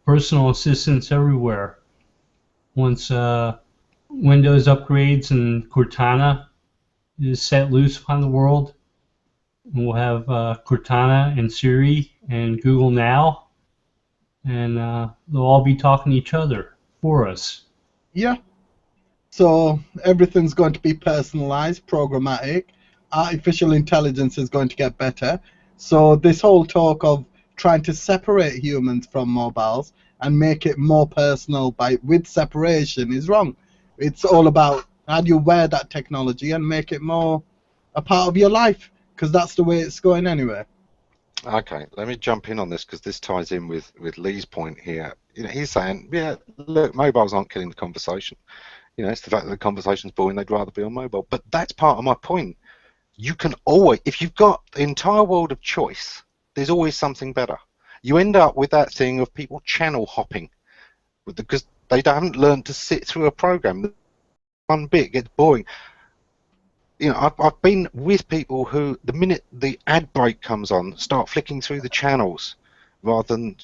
personal assistants everywhere. Once Windows upgrades and Cortana is set loose upon the world, and we'll have Cortana and Siri and Google Now, and they'll all be talking to each other for us. Yeah. So everything's going to be personalized, programmatic. Artificial intelligence is going to get better. So this whole talk of trying to separate humans from mobiles and make it more personal with separation is wrong. It's all about how do you wear that technology and make it more a part of your life, because that's the way it's going anyway. Okay, let me jump in on this because this ties in with Lee's point here. You know, he's saying, yeah, look, mobiles aren't killing the conversation. You know, it's the fact that the conversation's boring, they'd rather be on mobile. But that's part of my point. You can always, if you've got the entire world of choice, there's always something better. You end up with that thing of people channel hopping because they haven't learned to sit through a program. One bit gets boring. You know, I've been with people who, the minute the ad break comes on, start flicking through the channels rather than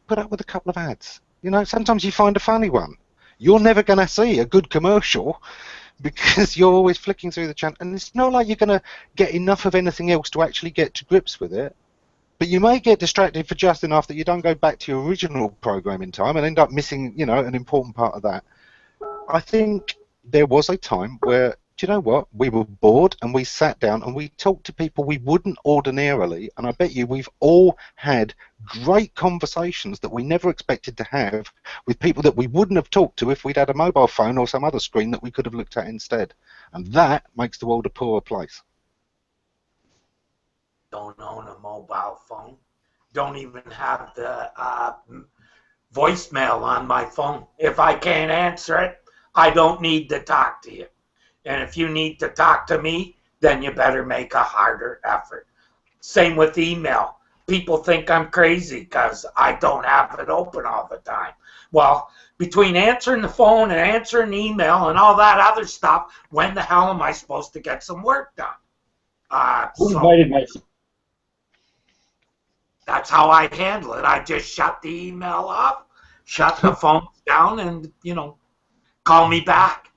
put up with a couple of ads. You know, sometimes you find a funny one. You're never going to see a good commercial because you're always flicking through the channel, and it's not like you're going to get enough of anything else to actually get to grips with it. But you may get distracted for just enough that you don't go back to your original program in time and end up missing, you know, an important part of that. I think there was a time where, do you know what, we were bored and we sat down and we talked to people we wouldn't ordinarily, and I bet you we've all had great conversations that we never expected to have with people that we wouldn't have talked to if we'd had a mobile phone or some other screen that we could have looked at instead. And that makes the world a poorer place. Don't own a mobile phone. Don't even have the voicemail on my phone. If I can't answer it, I don't need to talk to you. And if you need to talk to me, then you better make a harder effort. Same with email. People think I'm crazy because I don't have it open all the time. Well, between answering the phone and answering email and all that other stuff, when the hell am I supposed to get some work done? Who invited my? That's how I handle it. I just shut the email off, shut the phone down, and, you know, call me back.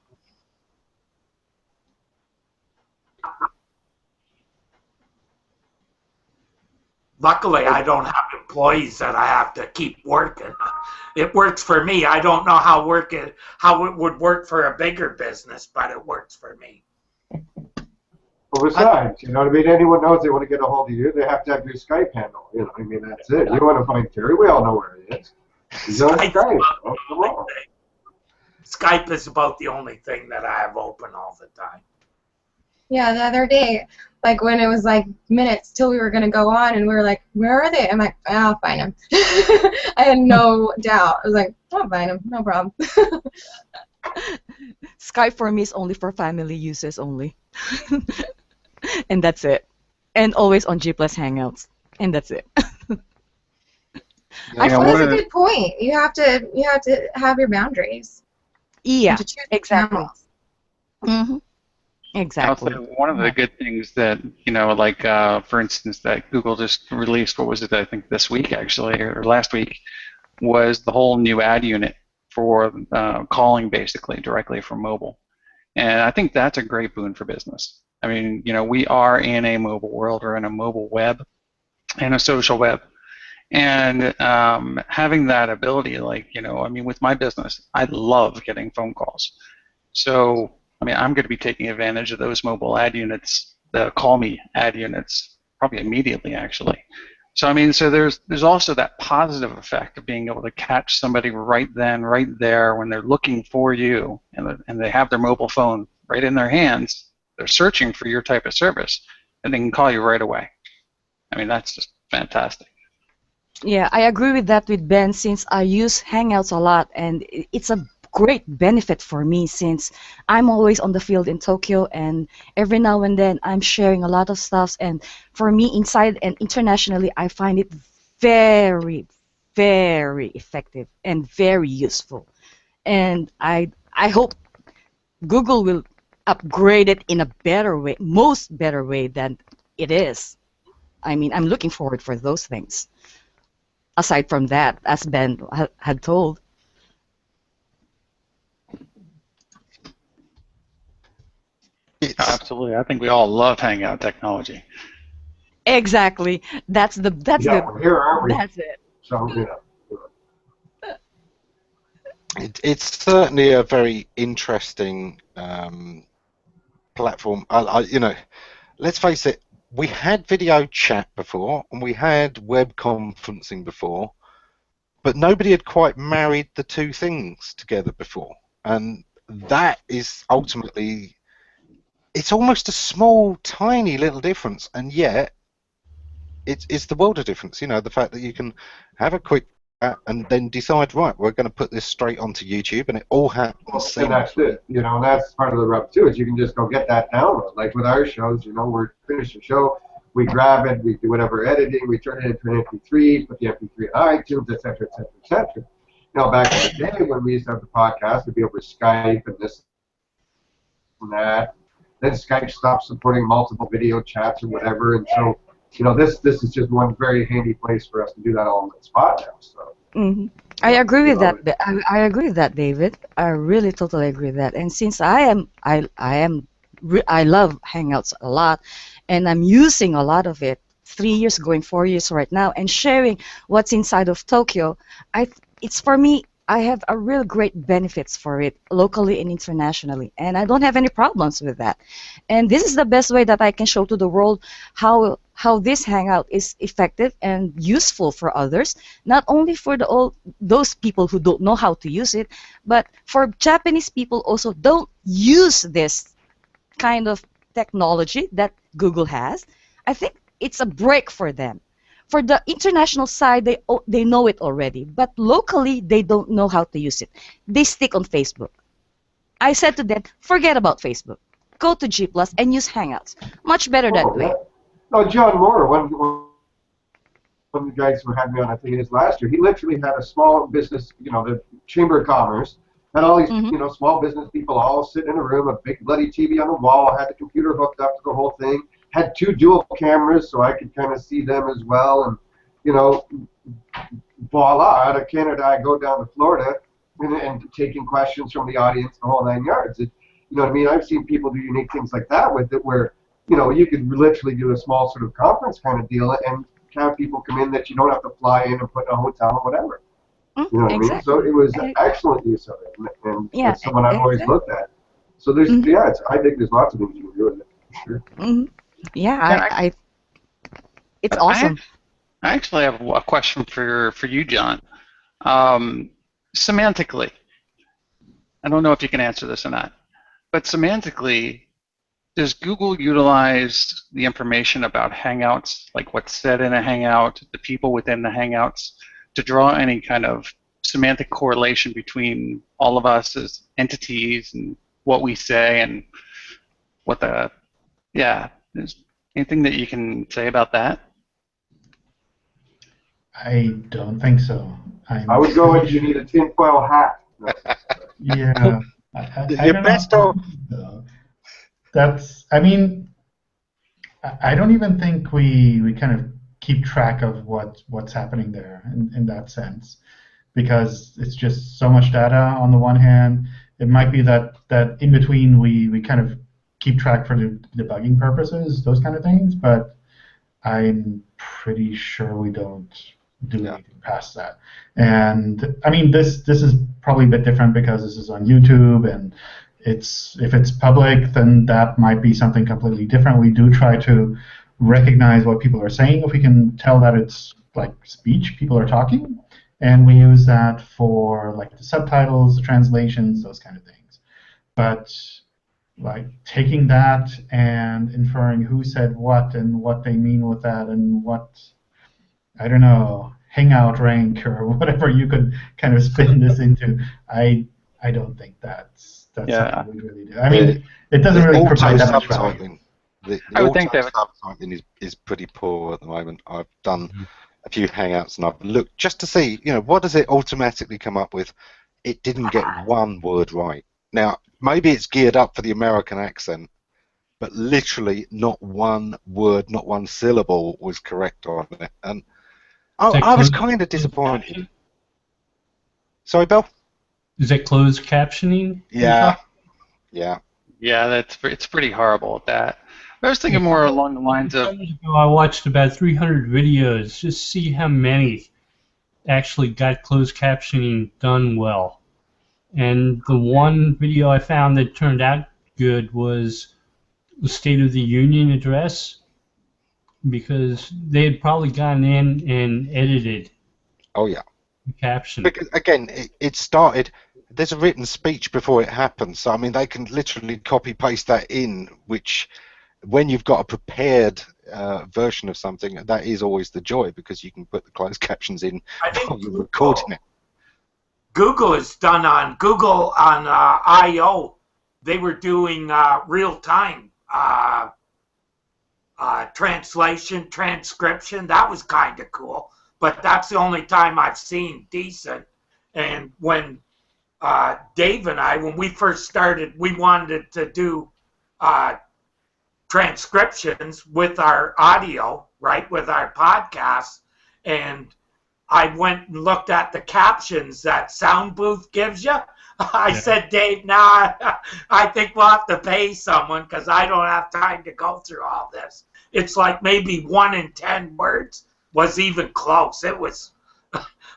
Luckily, I don't have employees that I have to keep working. It works for me. I don't know how it would work for a bigger business, but it works for me. Well, besides, you know what I mean? Anyone knows they want to get a hold of you, they have to have your Skype handle. You know, I mean, that's it. You want to find Terry, we all know where he is. He's on Skype. Oh, come on. Skype is about the only thing that I have open all the time. Yeah, the other day, like when it was like minutes till we were going to go on, and we were like, where are they? I'm like, I'll find them. I had no doubt. I was like, I'll find them, no problem. Skype for me is only for family uses only. And that's it. And always on G+ Hangouts. And that's it. I think that's a good point. You have to have your boundaries. Yeah, to choose exactly. channels. Mm-hmm. Exactly. Also, one of the good things that, you know, like, for instance, that Google just released, what was it, I think this week actually, or last week, was the whole new ad unit for calling basically directly from mobile. And I think that's a great boon for business. I mean, you know, we are in a mobile world, or in a mobile web and a social web. And having that ability, like, you know, I mean, with my business, I love getting phone calls. So, I mean, I'm going to be taking advantage of those mobile ad units, the call me ad units, probably immediately, actually. So I mean, so there's also that positive effect of being able to catch somebody right then, right there, when they're looking for you, and they have their mobile phone right in their hands. They're searching for your type of service, and they can call you right away. I mean, that's just fantastic. Yeah, I agree with that with Ben, since I use Hangouts a lot, and it's a great benefit for me since I'm always on the field in Tokyo, and every now and then I'm sharing a lot of stuff, and for me inside and internationally, I find it very, very effective and very useful. And I hope Google will upgrade it in a better way, most better way than it is. I mean, I'm looking forward for those things. Aside from that, as Ben had told. Absolutely, I think we all love Hangout technology. Exactly. That's Yeah, the we're here, aren't we? that's it. So, It's certainly a very interesting platform. You know, let's face it, we had video chat before and we had web conferencing before, but nobody had quite married the two things together before. And that is ultimately, it's almost a small, tiny little difference, and yet it's the world of difference. You know, the fact that you can have a quick chat and then decide, right, we're going to put this straight onto YouTube, and it all happens. and that's it. You know, and that's part of the rub too, is you can just go get that download. Like with our shows, you know, we're finished the show, we grab it, we do whatever editing, we turn it into an MP3, put the MP3 on iTunes, et cetera, et cetera, et cetera. You know, back in the day when we used to have the podcast, we'd be over Skype and this and that. Then Skype stopped supporting multiple video chats or whatever, and so, you know, this is just one very handy place for us to do that all in one spot now. So. Hmm. I agree with that. I agree with that, David. I really totally agree with that. And since I love Hangouts a lot, and I'm using a lot of it. 3 years going 4 years right now, and sharing what's inside of Tokyo. It's for me. I have a real great benefits for it locally and internationally, and I don't have any problems with that. And this is the best way that I can show to the world how this Hangout is effective and useful for others, not only for those people who don't know how to use it, but for Japanese people also don't use this kind of technology that Google has. I think it's a break for them. For the international side, they know it already, but locally they don't know how to use it. They stick on Facebook. I said to them, forget about Facebook. Go to G+ and use Hangouts. Much better that way. No, John Moore, one of the guys who had me on, I think it is last year, he literally had a small business, you know, the Chamber of Commerce, had all these, you know, small business people all sitting in a room, a big bloody TV on the wall, had the computer hooked up to the whole thing, had 2 dual cameras so I could kind of see them as well, and, you know, voila, out of Canada I go down to Florida and taking questions from the audience, the whole 9 yards. You know what I mean? I've seen people do unique things like that with it where, you know, you could literally do a small sort of conference kind of deal and have people come in that you don't have to fly in and put in a hotel or whatever. You know what I mean? So it was excellent use of it, and it's someone I've always looked at. So there's, I think there's lots of things you can do with it. Sure. Yeah, it's awesome. I actually have a question for you, John. Semantically, I don't know if you can answer this or not, but semantically, does Google utilize the information about Hangouts, like what's said in a Hangout, the people within the Hangouts, to draw any kind of semantic correlation between all of us as entities and what we say and what the, is anything that you can say about that? I don't think so. I would go with you need a tinfoil hat. Yeah. Your best off. That's, I mean, I don't even think we kind of keep track of what's happening there in that sense, because it's just so much data on the one hand. It might be that in between we kind of keep track for debugging purposes, those kind of things, but I'm pretty sure we don't do anything past that. And I mean, this is probably a bit different because this is on YouTube, and if it's public, then that might be something completely different. We do try to recognize what people are saying, if we can tell that it's like speech, people are talking, and we use that for like the subtitles, the translations, those kind of things. But like taking that and inferring who said what and what they mean with that and what, I don't know, hangout rank or whatever you could kind of spin this into, I don't think that's something we really do. I mean, it doesn't really provide that much value. The I would think that subtitling is pretty poor at the moment. I've done a few hangouts and I've looked just to see, what does it automatically come up with? It didn't get one word right. Now, maybe it's geared up for the American accent, but literally not one word, not one syllable was correct on it. And I was kind of disappointed. Sorry, Bill? Is it closed captioning? Yeah. Yeah, it's pretty horrible at that. I was thinking more along the lines of... I watched about 300 videos just to see how many actually got closed captioning done well. And the one video I found that turned out good was the State of the Union address, because they had probably gone in and edited the caption. Because, again, it started... There's a written speech before it happens, so I mean they can literally copy-paste that in, which... When you've got a prepared version of something, that is always the joy, because you can put the closed captions in while you're recording it. Google is done on Google on I/O. They were doing real-time translation, transcription. That was kind of cool, but that's the only time I've seen decent. And when Dave and I, when we first started, we wanted to do transcriptions with our audio, right, with our podcasts, and I went and looked at the captions that Sound Booth gives you. I said, Dave, I think we'll have to pay someone because I don't have time to go through all this. It's like maybe 1 in 10 words was even close. It was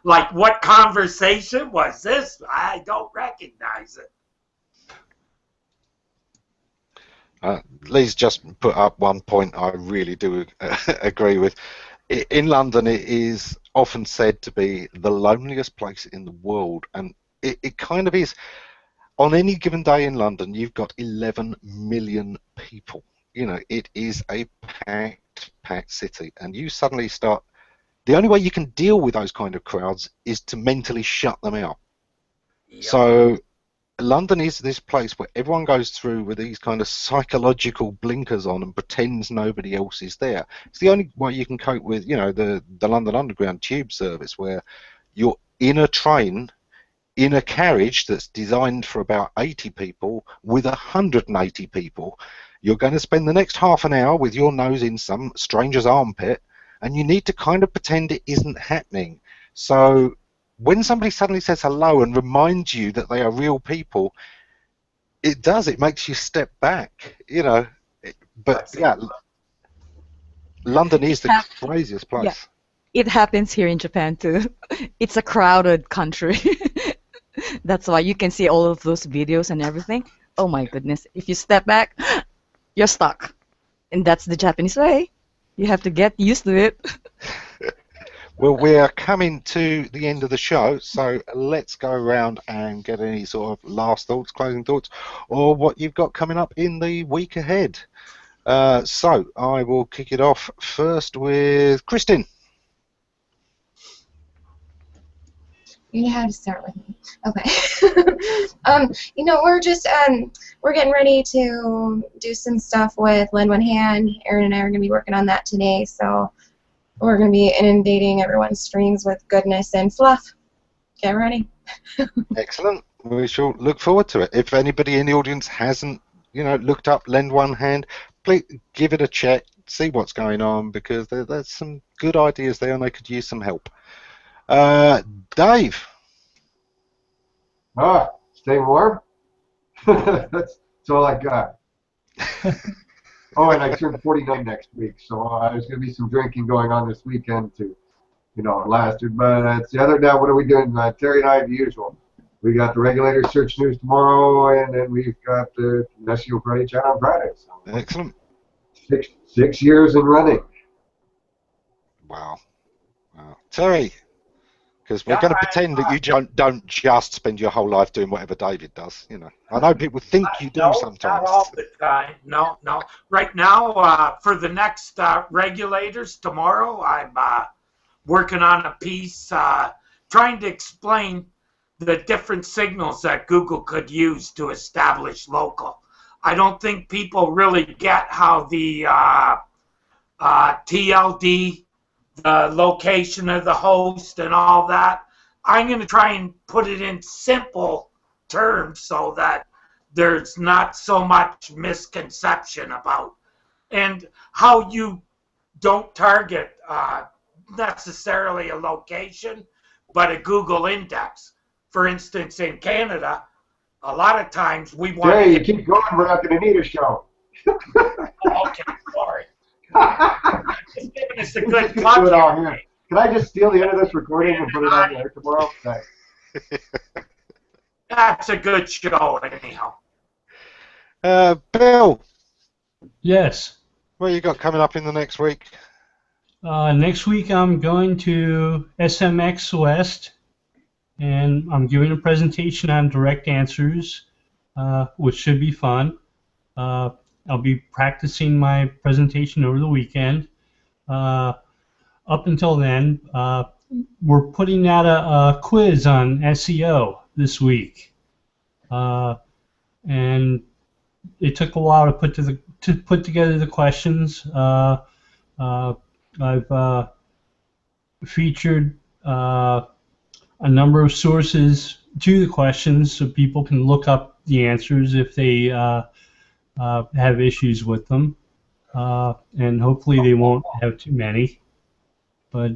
like, what conversation was this? I don't recognize it. Lee's just put up one point I really do agree with. In London, it is often said to be the loneliest place in the world, and it kind of is. On any given day in London, you've got 11 million people. It is a packed city, and you suddenly start... The only way you can deal with those kind of crowds is to mentally shut them out. Yep. So London is this place where everyone goes through with these kind of psychological blinkers on and pretends nobody else is there. It's the only way you can cope with, the London Underground tube service, where you're in a train, in a carriage that's designed for about 80 people with 180 people. You're going to spend the next half an hour with your nose in some stranger's armpit, and you need to kind of pretend it isn't happening. So when somebody suddenly says hello and reminds you that they are real people, it makes you step back, But yeah, London is the craziest place. Yeah. It happens here in Japan too. It's a crowded country. That's why you can see all of those videos and everything. Oh my goodness. If you step back, you're stuck. And that's the Japanese way. You have to get used to it. Well, we're coming to the end of the show, so let's go around and get any sort of last thoughts, closing thoughts, or what you've got coming up in the week ahead. So I will kick it off first with Kristin. You had to start with me. Okay. We're just we're getting ready to do some stuff with Lend One Hand. Aaron and I are going to be working on that today, so we're going to be inundating everyone's streams with goodness and fluff. Get ready. Excellent. We shall look forward to it. If anybody in the audience hasn't, looked up Lend One Hand, please give it a check, see what's going on, because there's some good ideas there and they could use some help. Dave. Staying warm. That's all I got. Oh, and I turned 49 next week, so there's going to be some drinking going on this weekend to, last. But it's the other now. What are we doing? Terry and I, the usual. We got the Regulator Search News tomorrow, and then we've got the SEO Friday Chat on Friday. So. Excellent. Six years and running. Wow. Terry, because we're Yeah, going to pretend that you don't just spend your whole life doing whatever David does. I know people think you do no, sometimes. not all the time. No. Right now, for the next regulators tomorrow, I'm working on a piece trying to explain the different signals that Google could use to establish local. I don't think people really get how the TLD, the location of the host and all that. I'm going to try and put it in simple terms so that there's not so much misconception about, and how you don't target necessarily a location, but a Google index. For instance, in Canada, a lot of times we want Hey, you keep going, we're not going to need a show. Okay, sorry. Just giving us a good Do plug it all here. here. Can I just steal the end of this recording and put it on there tomorrow? Thanks. That's a good show, anyhow. Bill, Yes. what you got coming up in the next week? Next week I'm going to SMX West, and I'm giving a presentation on direct answers, which should be fun. I'll be practicing my presentation over the weekend. Up until then, we're putting out a quiz on SEO this week, and it took a while to put together the questions. I've featured a number of sources to the questions so people can look up the answers if they have issues with them, and hopefully they won't have too many. But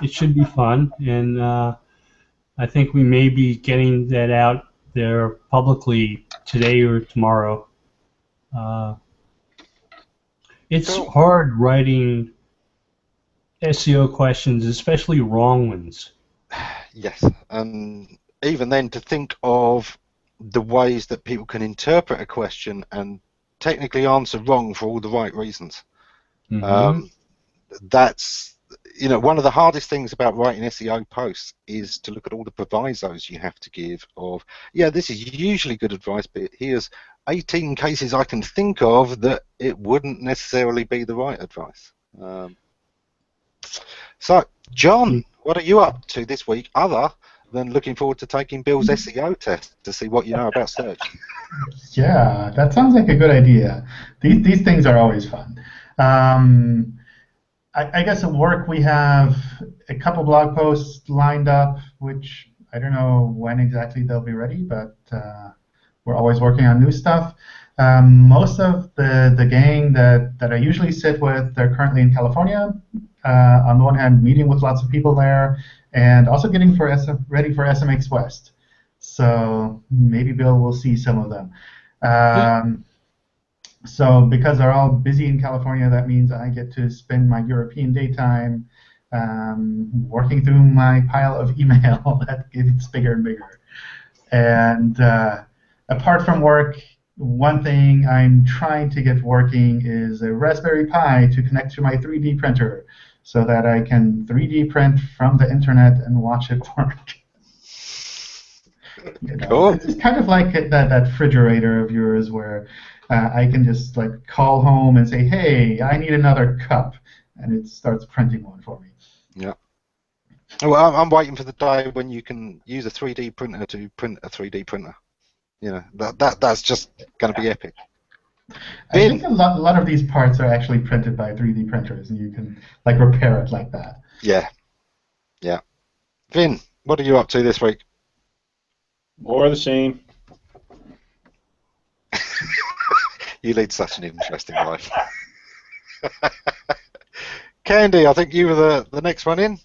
it should be fun, and I think we may be getting that out there publicly today or tomorrow. It's hard writing SEO questions, especially wrong ones. Yes, and even then to think of the ways that people can interpret a question and technically answer wrong for all the right reasons. That's one of the hardest things about writing SEO posts is to look at all the provisos you have to give of, yeah, this is usually good advice, but here's 18 cases I can think of that it wouldn't necessarily be the right advice. So, John, what are you up to this week other than looking forward to taking Bill's SEO test to see what you know about search? Yeah, that sounds like a good idea. These things are always fun. I guess at work we have a couple blog posts lined up, which I don't know when exactly they'll be ready, but we're always working on new stuff. Most of the gang that I usually sit with, they're currently in California. On the one hand, meeting with lots of people there, and also getting ready for SMX West. So maybe Bill will see some of them. So because they're all busy in California, that means I get to spend my European daytime working through my pile of email that gets bigger and bigger. And apart from work, one thing I'm trying to get working is a Raspberry Pi to connect to my 3D printer so that I can 3D print from the internet and watch it work. Cool. It's kind of like that refrigerator of yours where I can just call home and say, hey, I need another cup, and it starts printing one for me. Yeah. Well, I'm waiting for the day when you can use a 3D printer to print a 3D printer. That's just going to be epic. I think a lot of these parts are actually printed by 3D printers, and you can repair it like that. Yeah. Vin, what are you up to this week? More of the same. You lead such an interesting life. Candy, I think you were the next one in.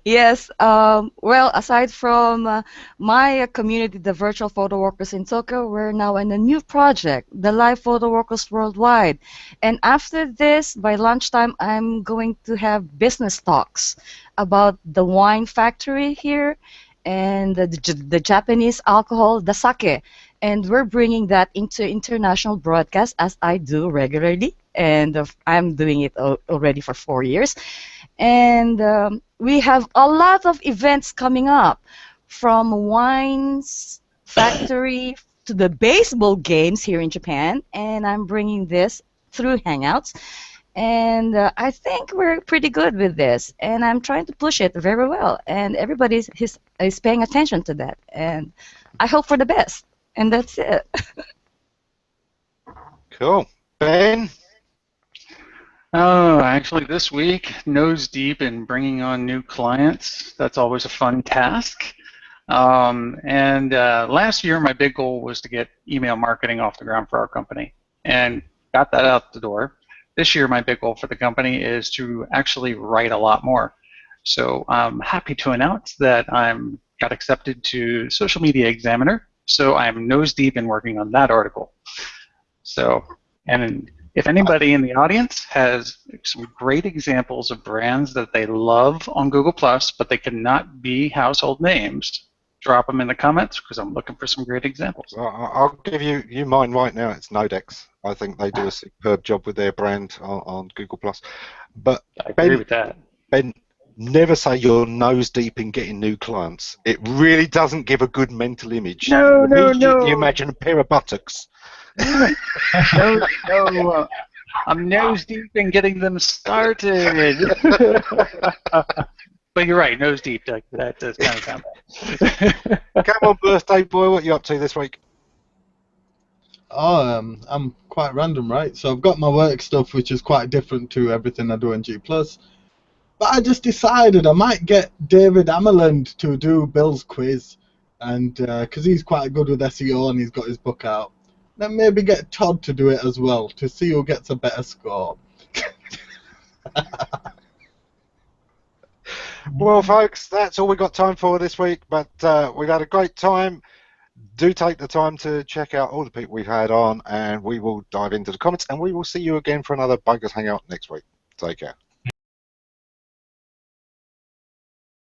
Yes, well, aside from my community, the Virtual Photo Workers in Tokyo, we're now in a new project, the Live Photo Workers Worldwide. And after this, by lunchtime, I'm going to have business talks about the wine factory here and the Japanese alcohol, the sake. And we're bringing that into international broadcast as I do regularly. and I'm doing it already for 4 years. And we have a lot of events coming up, from wines factory to the baseball games here in Japan, and I'm bringing this through Hangouts. And I think we're pretty good with this, and I'm trying to push it very well, and everybody is paying attention to that, and I hope for the best, and that's it. Cool. Ben? Oh, actually, this week, nose deep in bringing on new clients. That's always a fun task. And last year, my big goal was to get email marketing off the ground for our company, and got that out the door. This year, my big goal for the company is to actually write a lot more. So I'm happy to announce that I'm got accepted to Social Media Examiner. So I'm nose deep in working on that article. So, and if anybody in the audience has some great examples of brands that they love on Google+, but they cannot be household names, drop them in the comments, because I'm looking for some great examples. I'll give you mine right now. It's Nodex. I think they do a superb job with their brand on Google+. But I agree with that. Ben, never say you're nose deep in getting new clients. It really doesn't give a good mental image. No. You imagine a pair of buttocks. No. I'm nose deep in getting them started. But you're right, nose deep. That does kind of sound bad. Come on, birthday boy. What are you up to this week? Oh, I'm quite random, right? So I've got my work stuff, which is quite different to everything I do in G+. But I just decided I might get David Amerland to do Bill's quiz, and because he's quite good with SEO and he's got his book out. Then maybe get Todd to do it as well to see who gets a better score. Well, folks, that's all we've got time for this week, but we've had a great time. Do take the time to check out all the people we've had on, and we will dive into the comments, and we will see you again for another Bogus Hangout next week. Take care.